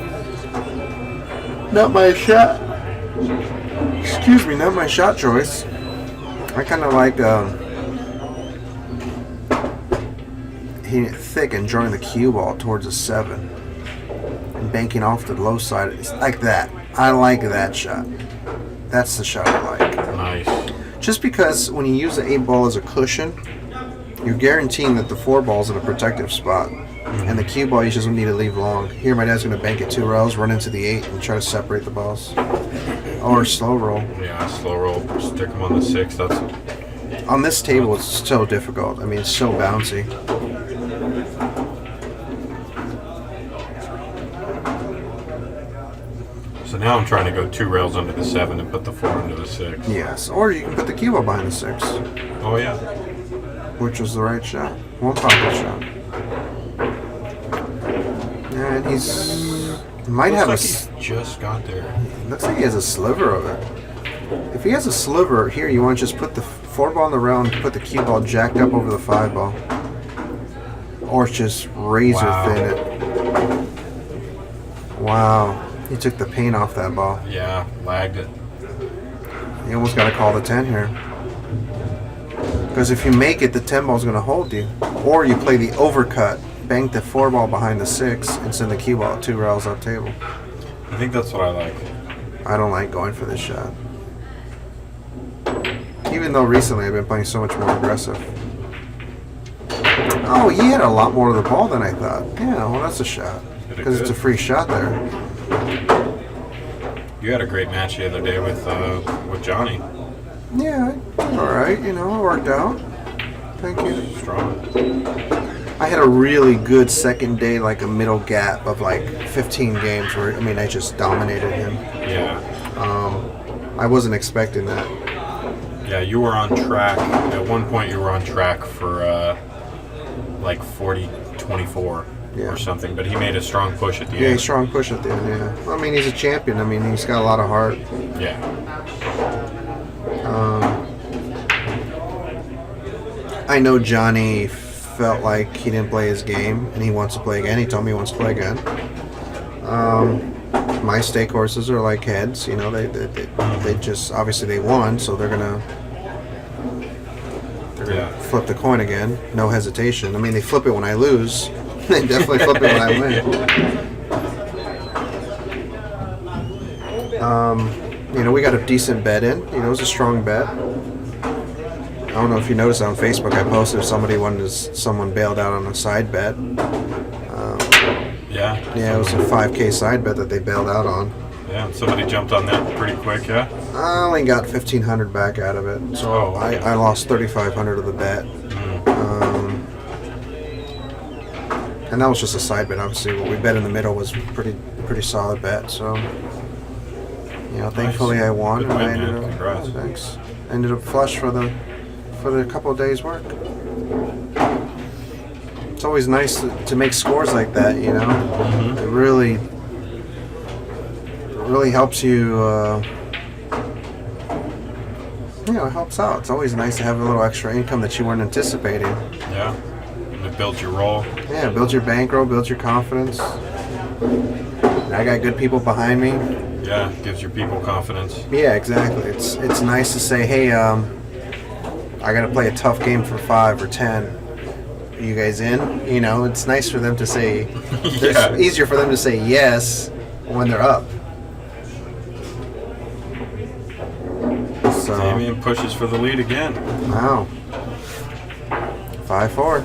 Not my shot. Excuse me, not my shot choice. I kind of like hitting it thick and drawing the cue ball towards a 7 and banking off the low side. It's like that. I like that shot. That's the shot I like. Nice. Just because when you use the 8 ball as a cushion, you're guaranteeing that the 4 ball's in a protective spot. And the cue ball you just need to leave long. Here my dad's going to bank it 2 rails, run into the 8, and try to separate the balls. Or slow roll. Yeah, slow roll, stick them on the 6. That's On this table, it's so difficult. I mean, it's so bouncy. so now I'm trying to go 2 rails under the 7 and put the 4 into the 6. Yes, or you can put the cue ball behind the 6, Oh yeah. which was the right shot. One pocket shot. Yeah, and might have a. Looks like he just got there. Looks like he has a sliver of it. If he has a sliver here, you want to just put the 4 ball in the rail and put the cue ball jacked up over the 5 ball, or just razor thin it. Wow, he took the paint off that ball. Yeah, lagged it. You almost got to call the 10 here. Because if you make it, the 10 ball is going to hold you. Or you play the overcut, bank the 4 ball behind the 6, and send the cue ball 2 rails up table. I think that's what I like. I don't like going for this shot. Even though recently I've been playing so much more aggressive. Oh, he had a lot more of the ball than I thought. Yeah, well, that's a shot. Because it's a free shot there. You had a great match the other day with Johnny. Yeah, all right. You know, it worked out. Thank you. Strong. I had a really good second day, like a middle gap of like 15 games where, I mean, I just dominated him. Yeah. I wasn't expecting that. Yeah, you were on track. At one point, you were on track for like 40-24 Yeah. or something, but he made a strong push at the Yeah, end. strong push at the end, yeah. Well, I mean, he's a champion. I mean, he's got a lot of heart. Yeah. I know Johnny felt like he didn't play his game, and he wants to play again. He told me he wants to play again. My stake horses are like heads, you know. They just obviously they won, so they're gonna flip the coin again, no hesitation. I mean, they flip it when I lose. They definitely flip it when I win. You know, we got a decent bet in. You know, it was a strong bet. I don't know if you noticed on Facebook, I posted if someone bailed out on a side bet. Yeah, it was a 5K side bet that they bailed out on. Yeah, somebody jumped on that pretty quick, yeah? I only got $1,500 back out of it, so I lost $3,500 of the bet. And that was just a side bet. Obviously, what we bet in the middle was pretty solid bet. So, you know, thankfully I won, Good and win, I ended man. up Congrats. thanks. Ended up flush for the couple of days' work. It's always nice to make scores like that. You know, it really helps you. You know, it helps out. It's always nice to have a little extra income that you weren't anticipating. Yeah. And it builds your roll. Yeah, build your bankroll, build your confidence. And I got good people behind me. Yeah, gives your people confidence. Yeah, exactly. It's nice to say, hey, I got to play a tough game for 5 or 10. Are you guys in? You know, it's nice for them to say. Yeah. It's easier for them to say yes when they're up. So, Damian pushes for the lead again. wow. 5-4.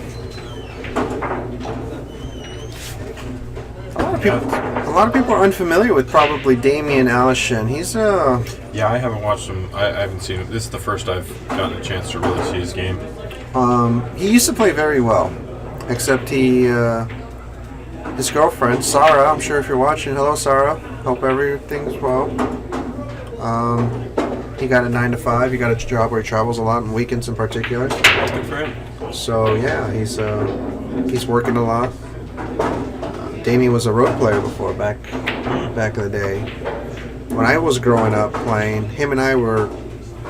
A lot of people are unfamiliar with probably Damian Alishan. He's Yeah, I haven't watched him. I haven't seen him. This is the first I've gotten a chance to really see his game. he used to play very well, except his girlfriend Sarah. I'm sure if you're watching, hello Sarah. Hope everything's well. He got a 9 to 5. He got a job where he travels a lot on weekends in particular. Good for him. So yeah, he's working a lot. Damian was a road player before, back in the day. When I was growing up playing, him and I were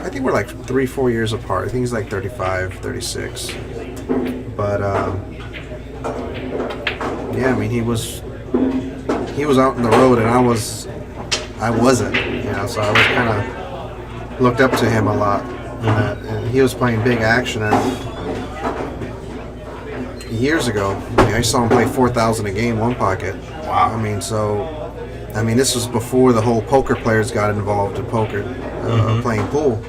I think we're like 3-4 years apart. I think he's like 35, 36. But yeah, I mean, he was out on the road, and I wasn't. You know, so I was kind of looked up to him a lot. And he was playing big action. And years ago, I saw him play 4,000 a game, one pocket. Wow. I mean, this was before the whole poker players got involved in poker, playing pool.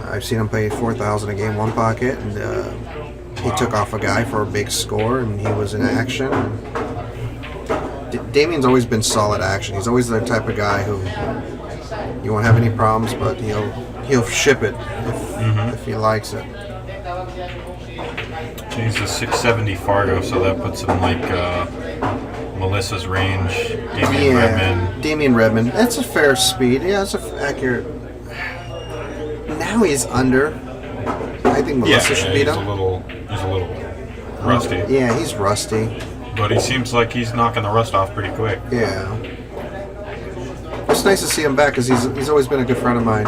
I've seen him play 4,000 a game, one pocket, and he took off a guy for a big score, and he was in action. Damian's always been solid action. He's always the type of guy who you won't have any problems, but he'll ship it if he likes it. He's a 670 Fargo, so that puts him like Melissa's range. Damian Redmond. That's a fair speed. Yeah, that's accurate. Now he's under. I think Melissa should beat him. He's a little rusty. Yeah, he's rusty. But he seems like he's knocking the rust off pretty quick. Yeah. It's nice to see him back because he's always been a good friend of mine.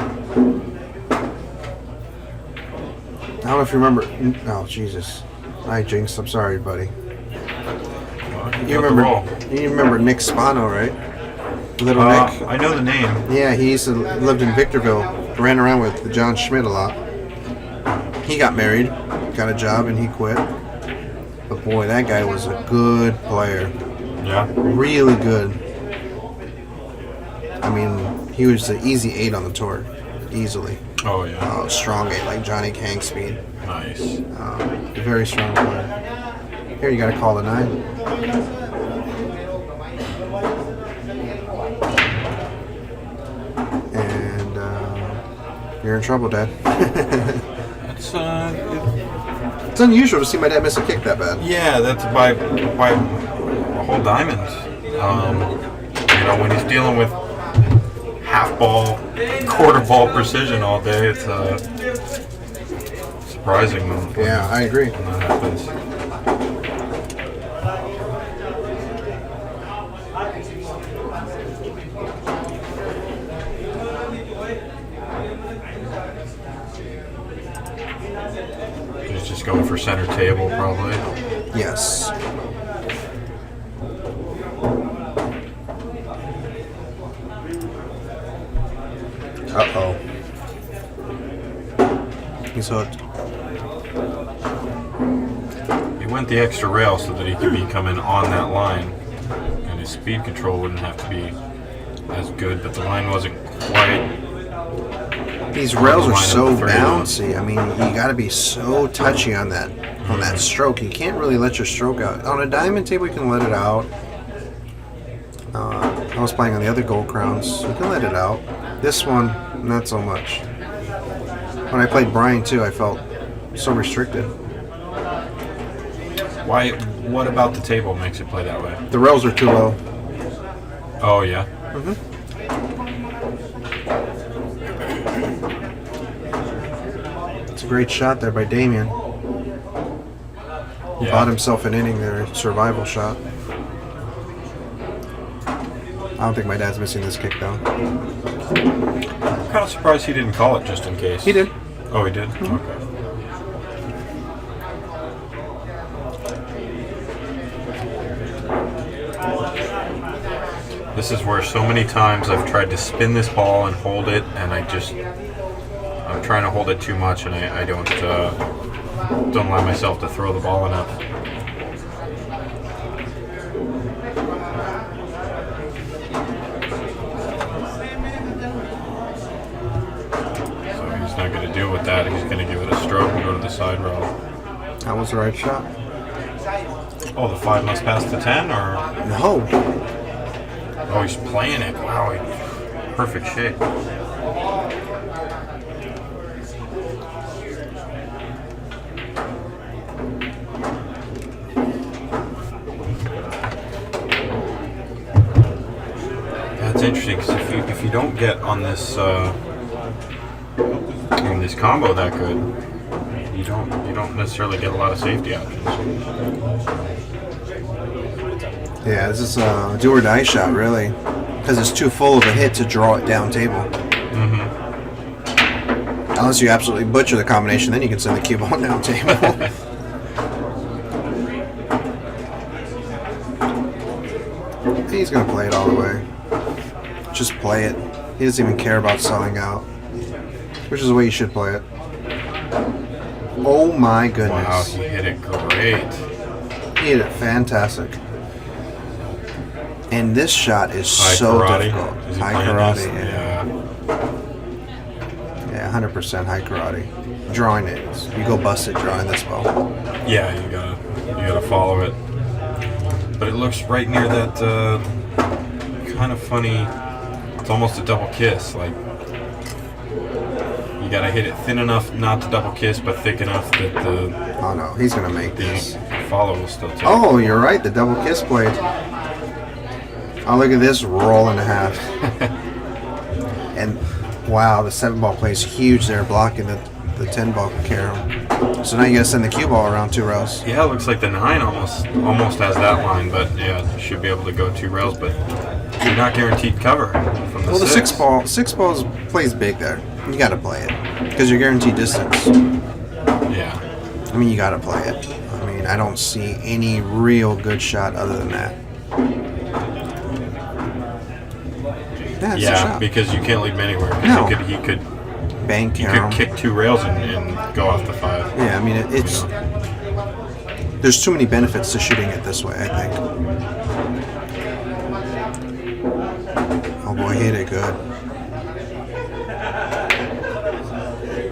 I don't know if you remember. Oh, Jesus. I jinxed. I'm sorry, buddy. You remember Nick Spano, right? Little Nick? I know the name. Yeah, he lived in Victorville. Ran around with John Schmidt a lot. He got married, got a job, and he quit. But boy, that guy was a good player. Yeah. Really good. I mean, he was the easy 8 on the tour. Easily. Oh, yeah. Strong 8, like Johnny Kang speed. Nice. Very strong player. Here, you got to call the 9. And you're in trouble, Dad. That's It's unusual to see my dad miss a kick that bad. yeah, that's by a whole diamond. When he's dealing with half ball, quarter ball precision all day, it's surprising when I agree. when that happens. He's just going for center table, probably. Yes. Uh-oh. He's hooked. He went the extra rail so that he could be coming on that line, and his speed control wouldn't have to be as good, but the line wasn't quite. These rails are so bouncy. I mean, you got to be so touchy on that stroke. You can't really let your stroke out. On a diamond table, you can let it out. I was playing on the other gold crowns. You can let it out. This one, not so much. When I played Brian too, I felt so restricted. Why? What about the table makes it play that way? The rails are too low. Oh yeah. It's a great shot there by Damian. He bought himself an inning there, survival shot. I don't think my dad's missing this kick though. I'm kind of surprised he didn't call it just in case. He did. Oh, he did? Okay. This is where so many times I've tried to spin this ball and hold it, and I'm trying to hold it too much, and I don't allow myself to throw the ball enough. He's not going to deal with that. He's going to give it a stroke and go to the side row. That was the right shot. Oh, the 5 must pass the 10, or? No. Oh, he's playing it. Wow, perfect shape. That's interesting, because if you don't get on this combo that good, you don't necessarily get a lot of safety options. Yeah, this is a do or die shot, really, because it's too full of a hit to draw it down table. Mm-hmm. Unless you absolutely butcher the combination, then you can send the cue ball down table. He's going to play it all the way. Just play it. He doesn't even care about selling out. Which is the way you should play it. Oh my Wow, goodness. he hit it great. He hit it fantastic. And this shot is High so karate. difficult. Is he High playing karate, this? yeah. 100% high karate. Drawing it, you go busted drawing this ball. Yeah, you gotta follow it. But it looks right near that kind of funny. It's almost a double kiss. Like you gotta hit it thin enough not to double kiss, but thick enough that the Oh no, he's gonna make this. follow will still take. Oh, you're right. The double kiss blade. Oh, look at this roll and a half. And wow, the 7-ball plays huge there, blocking the 10-ball carom. So now you gotta send the cue ball around 2 rails. Yeah, it looks like the 9 almost has that line, but yeah, you should be able to go 2 rails, but you're not guaranteed cover from the Well, the 6. 6 balls plays big there. You gotta play it because you're guaranteed distance. Yeah. I mean, you gotta play it. I mean, I don't see any real good shot other than that. That's a Yeah, shot. because you can't leave him anywhere. 'Cause No. He could Bank you carom. could kick 2 rails and go off the 5. Yeah, I mean, it's there's too many benefits to shooting it this way, I think. Oh boy, hit it good.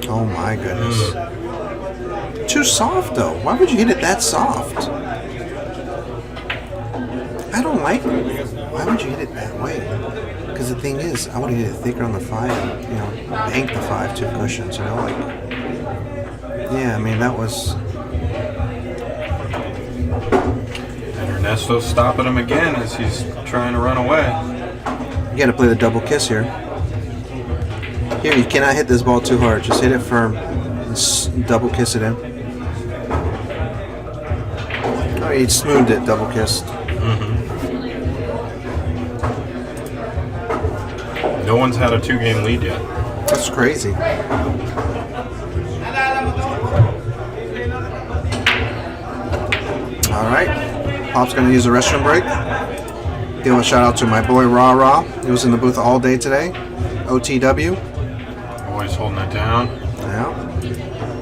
Oh my goodness. Too soft though. Why would you hit it that soft? I don't like it. Why would you hit it that way? Because the thing is, I would have hit it thicker on the 5 and, bank the 5 2 cushions, like. Yeah, I mean, that was. And Ernesto's stopping him again as he's trying to run away. You gotta play the double kiss here. Here, you cannot hit this ball too hard. Just hit it firm and double kiss it in. Oh, he smoothed it, double kissed. No one's had a 2-game lead yet. That's crazy. All right. Pop's gonna use the restroom break. Give a shout out to my boy Raw Raw. He was in the booth all day today. OTW. Always holding it down. Yeah.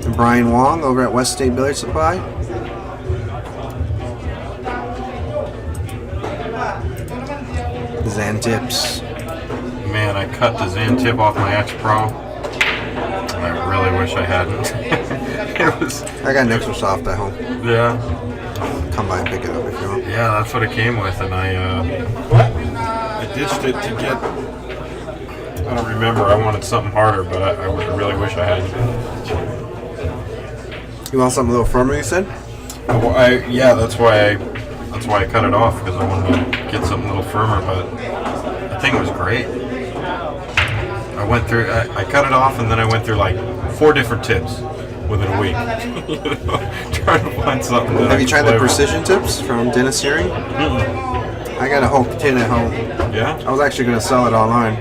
And Brian Wong over at West State Billiard Supply. Zan Tips. Man, I cut the Zan tip off my X Pro. I really wish I hadn't. It was. I got an extra soft at home. Yeah. Come by and pick it up if you want. Yeah, that's what it came with, and I ditched it to get. I don't remember. I wanted something harder, but I really wish I had. You want something a little firmer, you said? Yeah, that's why I cut it off, because I wanted to get something a little firmer. But the thing was great. I went through. I cut it off, and then I went through like 4 different tips within a week. Trying to find something. That Have you tried the with. precision tips from Dennis Searing? I got a whole tin at home. Yeah. I was actually going to sell it online.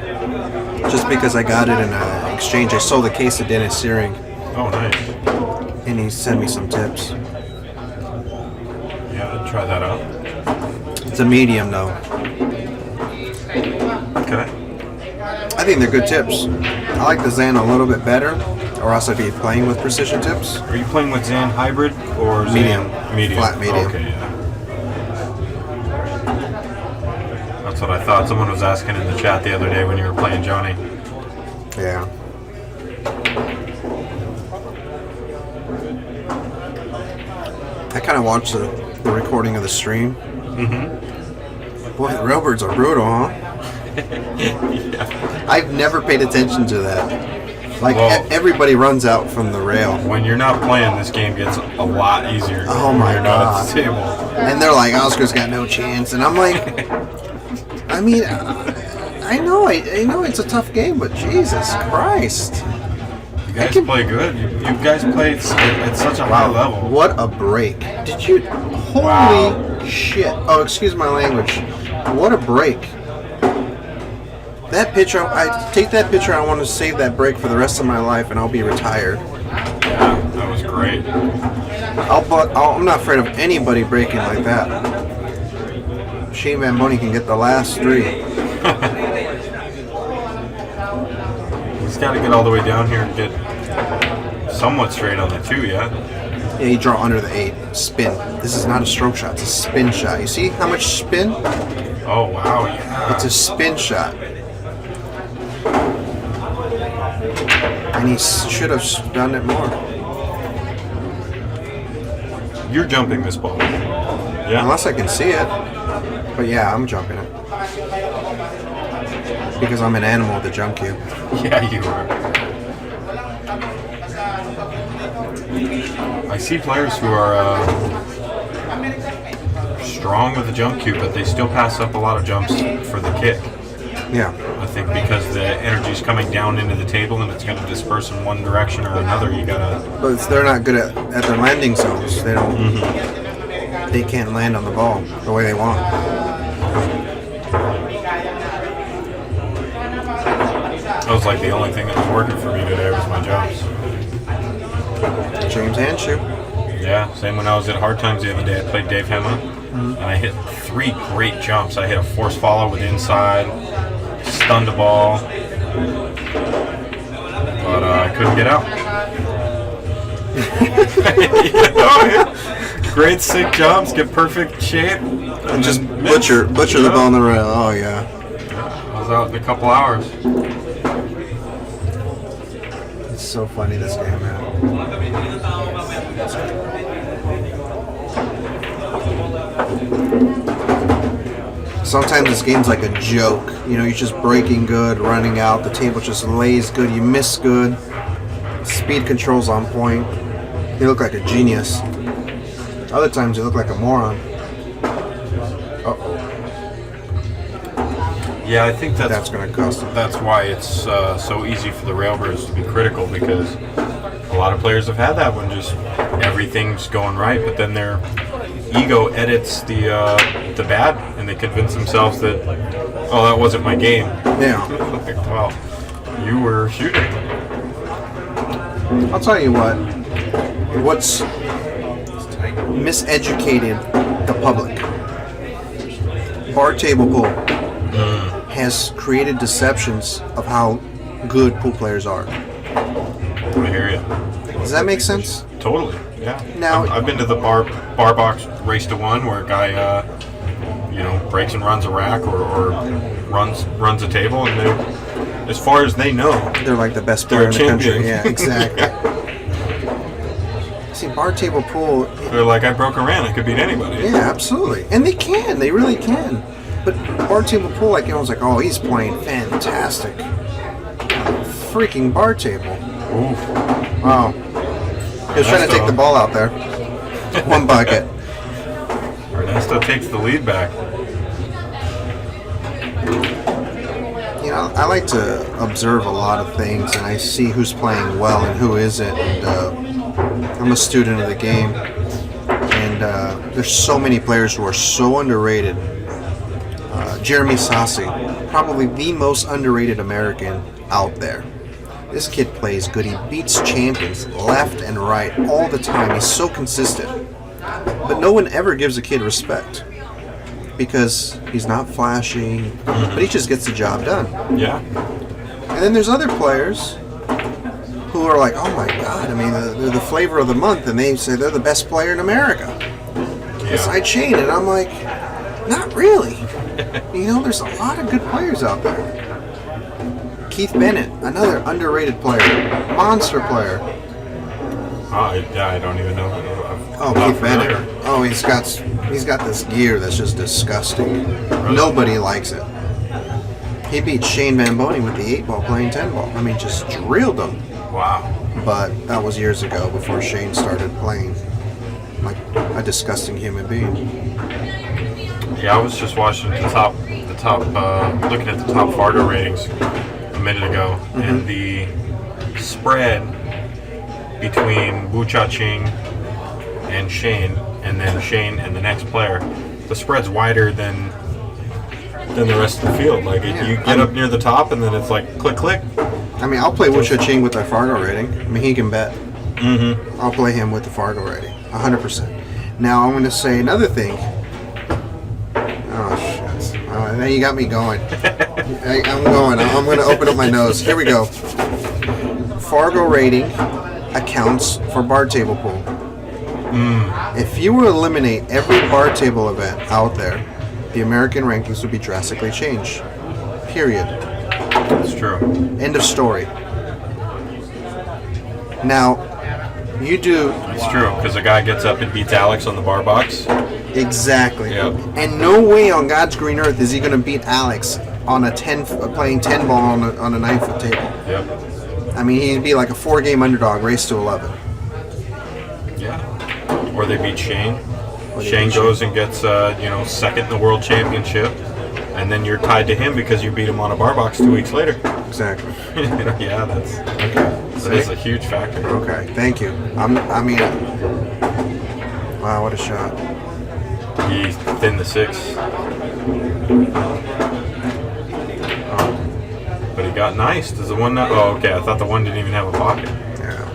Just because I got it in exchange. I sold a case of Dennis Searing. Oh, nice. And he sent me some tips. Yeah, I'd try that out. It's a medium though. Okay. I think they're good tips. I like the Zan a little bit better, or else I'd be playing with precision tips. Are you playing with Zan Hybrid or Medium. Zan Medium? Flat medium. Okay, yeah. That's what I thought. Someone was asking in the chat the other day when you were playing Johnny. Yeah. I kind of watched the recording of the stream. Boy, the railbirds are brutal, huh? Yeah. I've never paid attention to that. Like, Well- everybody runs out from the rail. When you're not playing, this game gets a lot easier. Oh when my you're not God. at the table. And they're like, Oscar's got no chance. And I'm like, I mean, I know it's a tough game, but Jesus Christ. You guys play good. You guys play at such a high level. What a break. Did you? Holy Wow. shit. Oh, excuse my language. What a break. That picture, I take that picture. I want to save that break for the rest of my life, and I'll be retired. Yeah, that was great. I'm not afraid of anybody breaking like that. Shane Van Boney can get the last 3. He's got to get all the way down here and get somewhat straight on the 2, yeah? Yeah, you draw under the 8. Spin. This is not a stroke shot. It's a spin shot. You see how much spin? Oh, wow, yeah. It's a spin shot. And he should have done it more. You're jumping this ball. Yeah? Unless I can see it. But yeah, I'm jumping it. Because I'm an animal with a jump cue. Yeah, you are. I see players who are strong with the jump cue, but they still pass up a lot of jumps for the kick. Yeah. I think because the energy's coming down into the table and it's going to disperse in one direction or another, you gotta. But they're not good at their landing zones. They don't. They can't land on the ball the way they want. That was like the only thing that was working for me today was my jumps. James Hanshoe. Yeah, same when I was at Hard Times the other day. I played Dave Hema, and I hit 3 great jumps. I hit a force follow with inside, stunned a ball, but I couldn't get out. Great sick jumps, get perfect shape, and Just then miss. butcher the ball on the rail. Oh yeah. I was out in a couple hours. It's so funny this game, man. Sometimes this game's like a joke. You know, you're just breaking good, running out, the table just lays good, you miss good. Speed control's on point. You look like a genius. Other times you look like a moron. Uh-oh. Yeah, I think That's gonna cost him. That's why it's so easy for the Railbirds to be critical, because a lot of players have had that when just everything's going right, but then their ego edits the bad, and they convince themselves that, oh, that wasn't my game. Yeah. Like, well, you were shooting. I'll tell you what's miseducated the public. Bar table pool has created deceptions of how good pool players are. I hear you. Does that make sense? Totally. Yeah. Now- I've been to the bar box race to one where a guy, breaks and runs a rack or runs a table, and they, as far as they know, They're like the best player in they're the a country. champion. Yeah, exactly. See, bar table pool, they're like, I broke a ran, I could beat anybody. yeah, absolutely. And they can. They really can. But bar table pool, like, was like, oh, he's playing fantastic. Freaking bar table. Oof. Wow. He was trying to take the ball out there. One bucket. Ernesto takes the lead back. You know, I like to observe a lot of things, and I see who's playing well and who isn't. And I'm a student of the game, and there's so many players who are so underrated. Jeremy Sassi, probably the most underrated American out there. This kid plays good. He beats champions left and right all the time. He's so consistent. But no one ever gives a kid respect because he's not flashy, but he just gets the job done. Yeah. And then there's other players who are like, oh my God, I mean, they're the flavor of the month, and they say they're the best player in America. Beside Shane, and I'm like, not really. You know, there's a lot of good players out there. Keith Bennett, another underrated player, monster player. I don't even know. Oh, Keith Bennett. Oh, he's got this gear that's just disgusting. Nobody likes it. He beat Shane Van Boney with the 8-ball playing 10-ball. I mean, just drilled him. Wow. But that was years ago, before Shane started playing like a disgusting human being. Yeah, I was just watching looking at the top Fargo ratings a minute ago, and the spread between Wu Cha-Ching and Shane, and then Shane and the next player, the spread's wider than than the rest of the field. Like you get up near the top, and then it's like click, click. I mean, I'll play Wucha-Ching with the Fargo rating. I mean, he can bet. Mm-hmm. I'll play him with the Fargo rating, 100%. Now I'm going to say another thing. Oh shit! Now you got me going. I'm going. I'm going to open up my nose. Here we go. Fargo rating accounts for bar table pool. If you were to eliminate every bar table event out there, the American rankings would be drastically changed. Period. That's true. End of story. Now, you do It's true, because a guy gets up and beats Alex on the bar box. exactly, Yep. and no way on God's green earth is he going to beat Alex on a playing 10 ball on a 9-foot table. Yep. I mean, he'd be like a 4-game underdog, race to 11. Yeah. Or they beat Shane. Or they Shane beat goes and gets second in the world championship, and then you're tied to him because you beat him on a bar box 2 weeks later. Exactly. Yeah, that is a huge factor. Okay, thank you. Wow, what a shot. He thinned the 6. But he got nice. Does the one not? Oh, okay. I thought the one didn't even have a pocket. Yeah.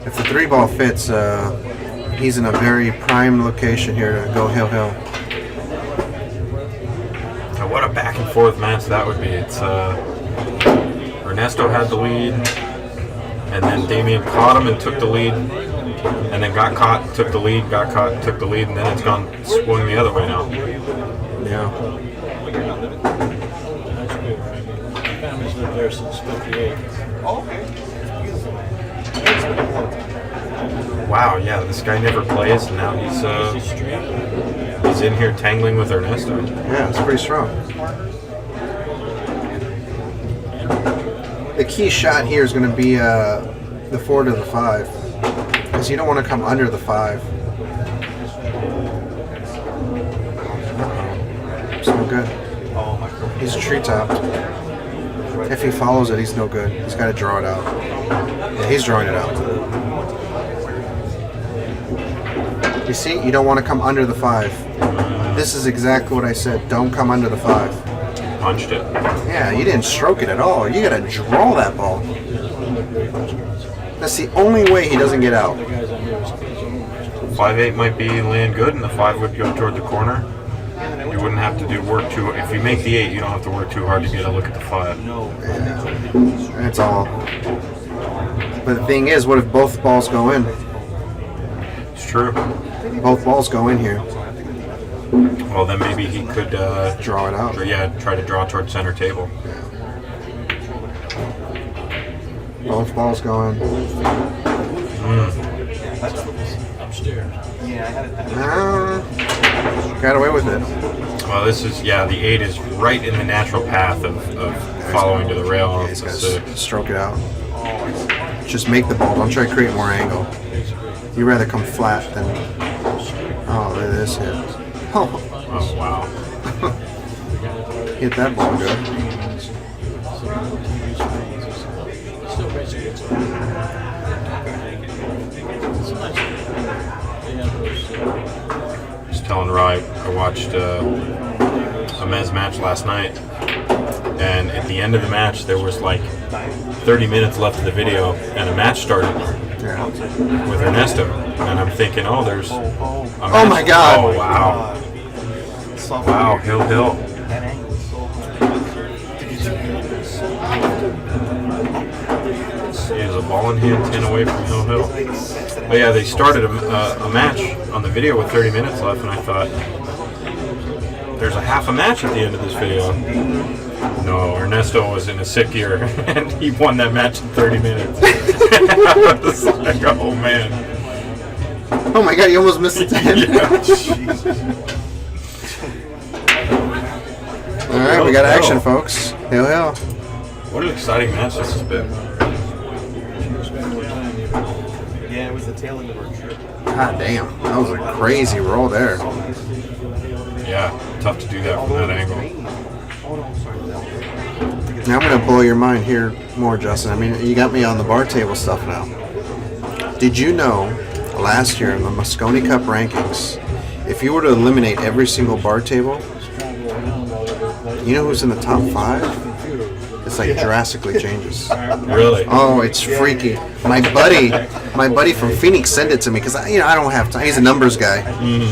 If the 3-ball fits, he's in a very prime location here to go hill. Now, what a back and forth match that would be. It's Ernesto had the lead, and then Damian caught him and took the lead, and then got caught, took the lead, got caught, took the lead, and then it's gone swung the other way now. Yeah. Family's lived there since '58. Wow, yeah, this guy never plays, and now he's in here tangling with Ernesto. Yeah, it's pretty strong. The key shot here is going to be the 4 to the 5, because you don't want to come under the 5. It's no good. He's tree-topped. If he follows it, he's no good. He's got to draw it out. Yeah, he's drawing it out. You see, you don't want to come under the 5. This is exactly what I said. Don't come under the 5. Punched it. Yeah, you didn't stroke it at all. You got to draw that ball. That's the only way he doesn't get out. 5-8 might be laying good, and the 5 would go toward the corner. You wouldn't have to do work too. If you make the 8, you don't have to work too hard to get a look at the 5. Yeah, that's all. But the thing is, what if both balls go in? It's true. Both balls go in here. Well, then maybe he could Draw it out. try to draw toward center table. Both balls go in. Upstairs. Got away with it. Well, this is the 8 is right in the natural path of following to the rail. Yeah, Off he's the got 6. to stroke it out. Just make the ball. Don't try to create more angle. You'd rather come flat than... Oh, look at this hit. Oh, Oh wow. hit that ball good. Still basically it's Just telling Rye, I watched a MES match last night, and at the end of the match, there was like 30 minutes left of the video, and a match started Yeah. with Ernesto, and I'm thinking, oh, there's a match. Oh my God. Oh wow. Wow, Hill. He has a ball in hand, 10 away from Hill. But yeah, they started a match on the video with 30 minutes left, and I thought, there's a half a match at the end of this video. No, Ernesto was in a sick year, and he won that match in 30 minutes. I was like, oh man. Oh my God, you almost missed the 10. All right, we got action, folks. Hill. What an exciting match this has been. Yeah, it was the tail end of our trip. God damn, that was a crazy roll there. Yeah, tough to do that from that angle. Now I'm gonna blow your mind here more, Justin. I mean, you got me on the bar table stuff now. Did you know last year in the Moscone Cup rankings, if you were to eliminate every single bar table, you know who's in the top 5? It's like drastically changes. Really? Oh, it's freaky. My buddy from Phoenix sent it to me because I don't have time. He's a numbers guy.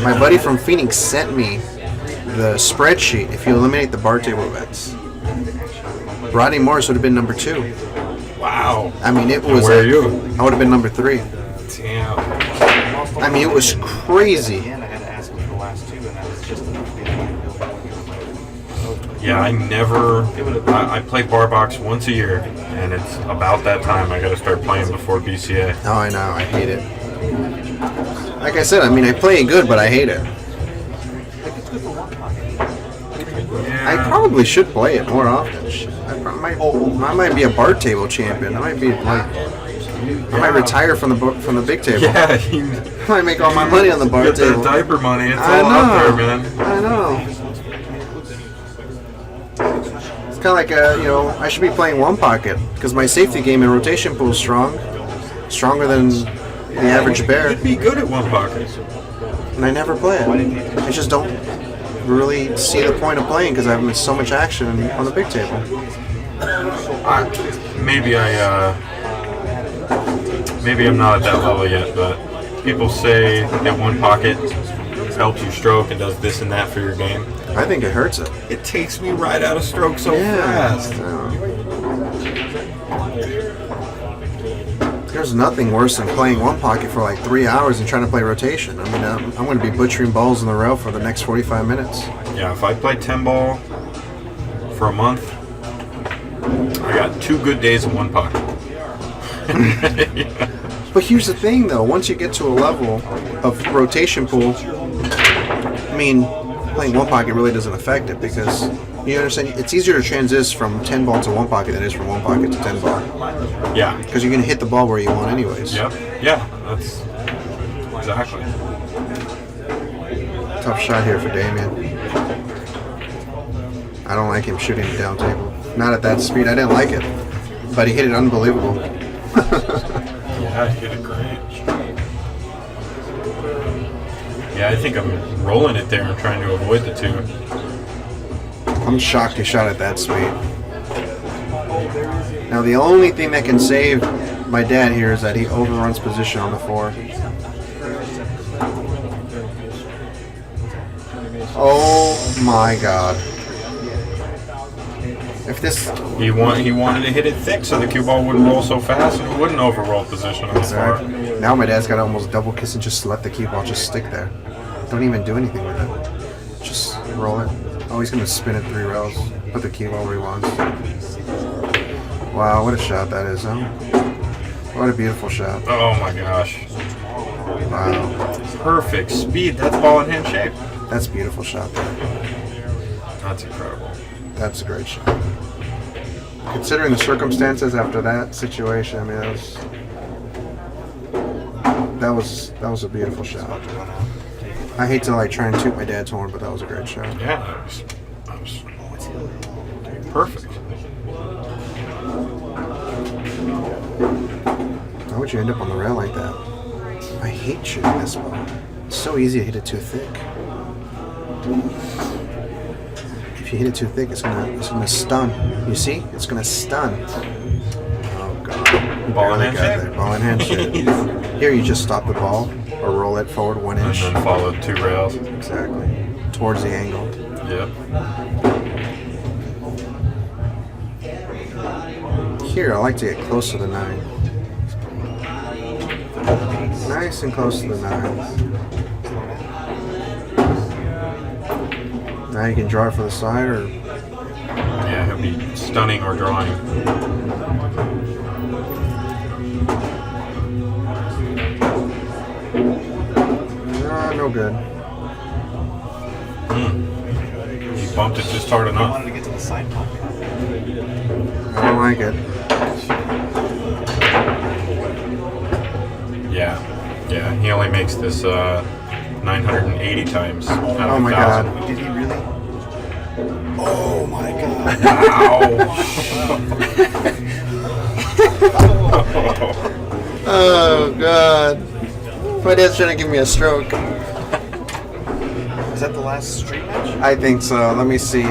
My buddy from Phoenix sent me the spreadsheet. If you eliminate the bar table events, Rodney Morris would have been number 2. Wow. I mean, it was. Where are you? I would have been number 3. Damn. I mean, it was crazy. Yeah, I play bar box once a year, and it's about that time I got to start playing before BCA. Oh, I know. I hate it. Like I said, I mean, I play it good, but I hate it. I probably should play it more often. I might be a bar table champion. I might be like, I might retire from the big table. Yeah, I might make all my money on the bar get table. that diaper money. It's I all out there, man. I know. It's kind of like I should be playing one pocket because my safety game and rotation pool is stronger than the average bear, You'd be good at one pocket. and I never play it. I just don't really see the point of playing because I have so much action on the big table. Maybe I'm not at that level yet, but people say that one pocket helps you stroke and does this and that for your game. I think it hurts it. It takes me right out of stroke so fast. There's nothing worse than playing one pocket for like 3 hours and trying to play rotation. I mean, I'm going to be butchering balls in the rail for the next 45 minutes. Yeah, if I play 10 ball for a month, I got 2 good days in one pocket. But here's the thing, though. Once you get to a level of rotation pool, I mean, playing one pocket really doesn't affect it because, you understand, it's easier to transition from 10 ball to one pocket than it is from one pocket to 10 ball. Yeah. Because you're going to hit the ball where you want anyways. Yep. Yeah, that's exactly. Tough shot here for Damian. I don't like him shooting it down table. Not at that speed. I didn't like it. But he hit it unbelievable. Yeah, I hit it great. Yeah, I think I'm rolling it there and trying to avoid the 2. I'm shocked he shot at that speed. Now the only thing that can save my dad here is that he overruns position on the 4. Oh my god. If this... He wanted to hit it thick so the cue ball wouldn't roll so fast and it wouldn't overroll position on the floor. Now my dad's got to almost double kiss and just let the cue ball just stick there. Don't even do anything with it. Just roll it. Oh, he's going to spin it 3 rails. Put the cue ball where he wants. Wow, what a shot that is, huh? What a beautiful shot. Oh my gosh. Wow. Perfect speed. That's ball in hand shape. That's a beautiful shot there. That's incredible. That's a great shot. Considering the circumstances after that situation, I mean, that was a beautiful shot. I hate to like try and toot my dad's horn, but that was a great shot. Yeah, that was perfect. Why would you end up on the rail like that? I hate shooting this ball. It's so easy to hit it too thick. If you hit it too thick, it's gonna stun. You see? It's gonna stun. Oh god. Ball in Barely hand got shape? there. Ball in hand shape. Here you just stop the ball or roll it forward 1 And inch. then follow 2 rails. Exactly. Towards the angle. Yep. Here, I like to get close to the 9. Nice and close to the 9. Now you can draw it for the side or... Yeah, he'll be stunning or drawing. No good. He bumped it just hard enough. to get to the side pocket. I don't like it. Yeah. Yeah, he only makes this 980 times out of Oh my 1,000. god. Did he really? Oh my god. Oh god. My dad's trying to give me a stroke. Is that the last street match? I think so. Let me see.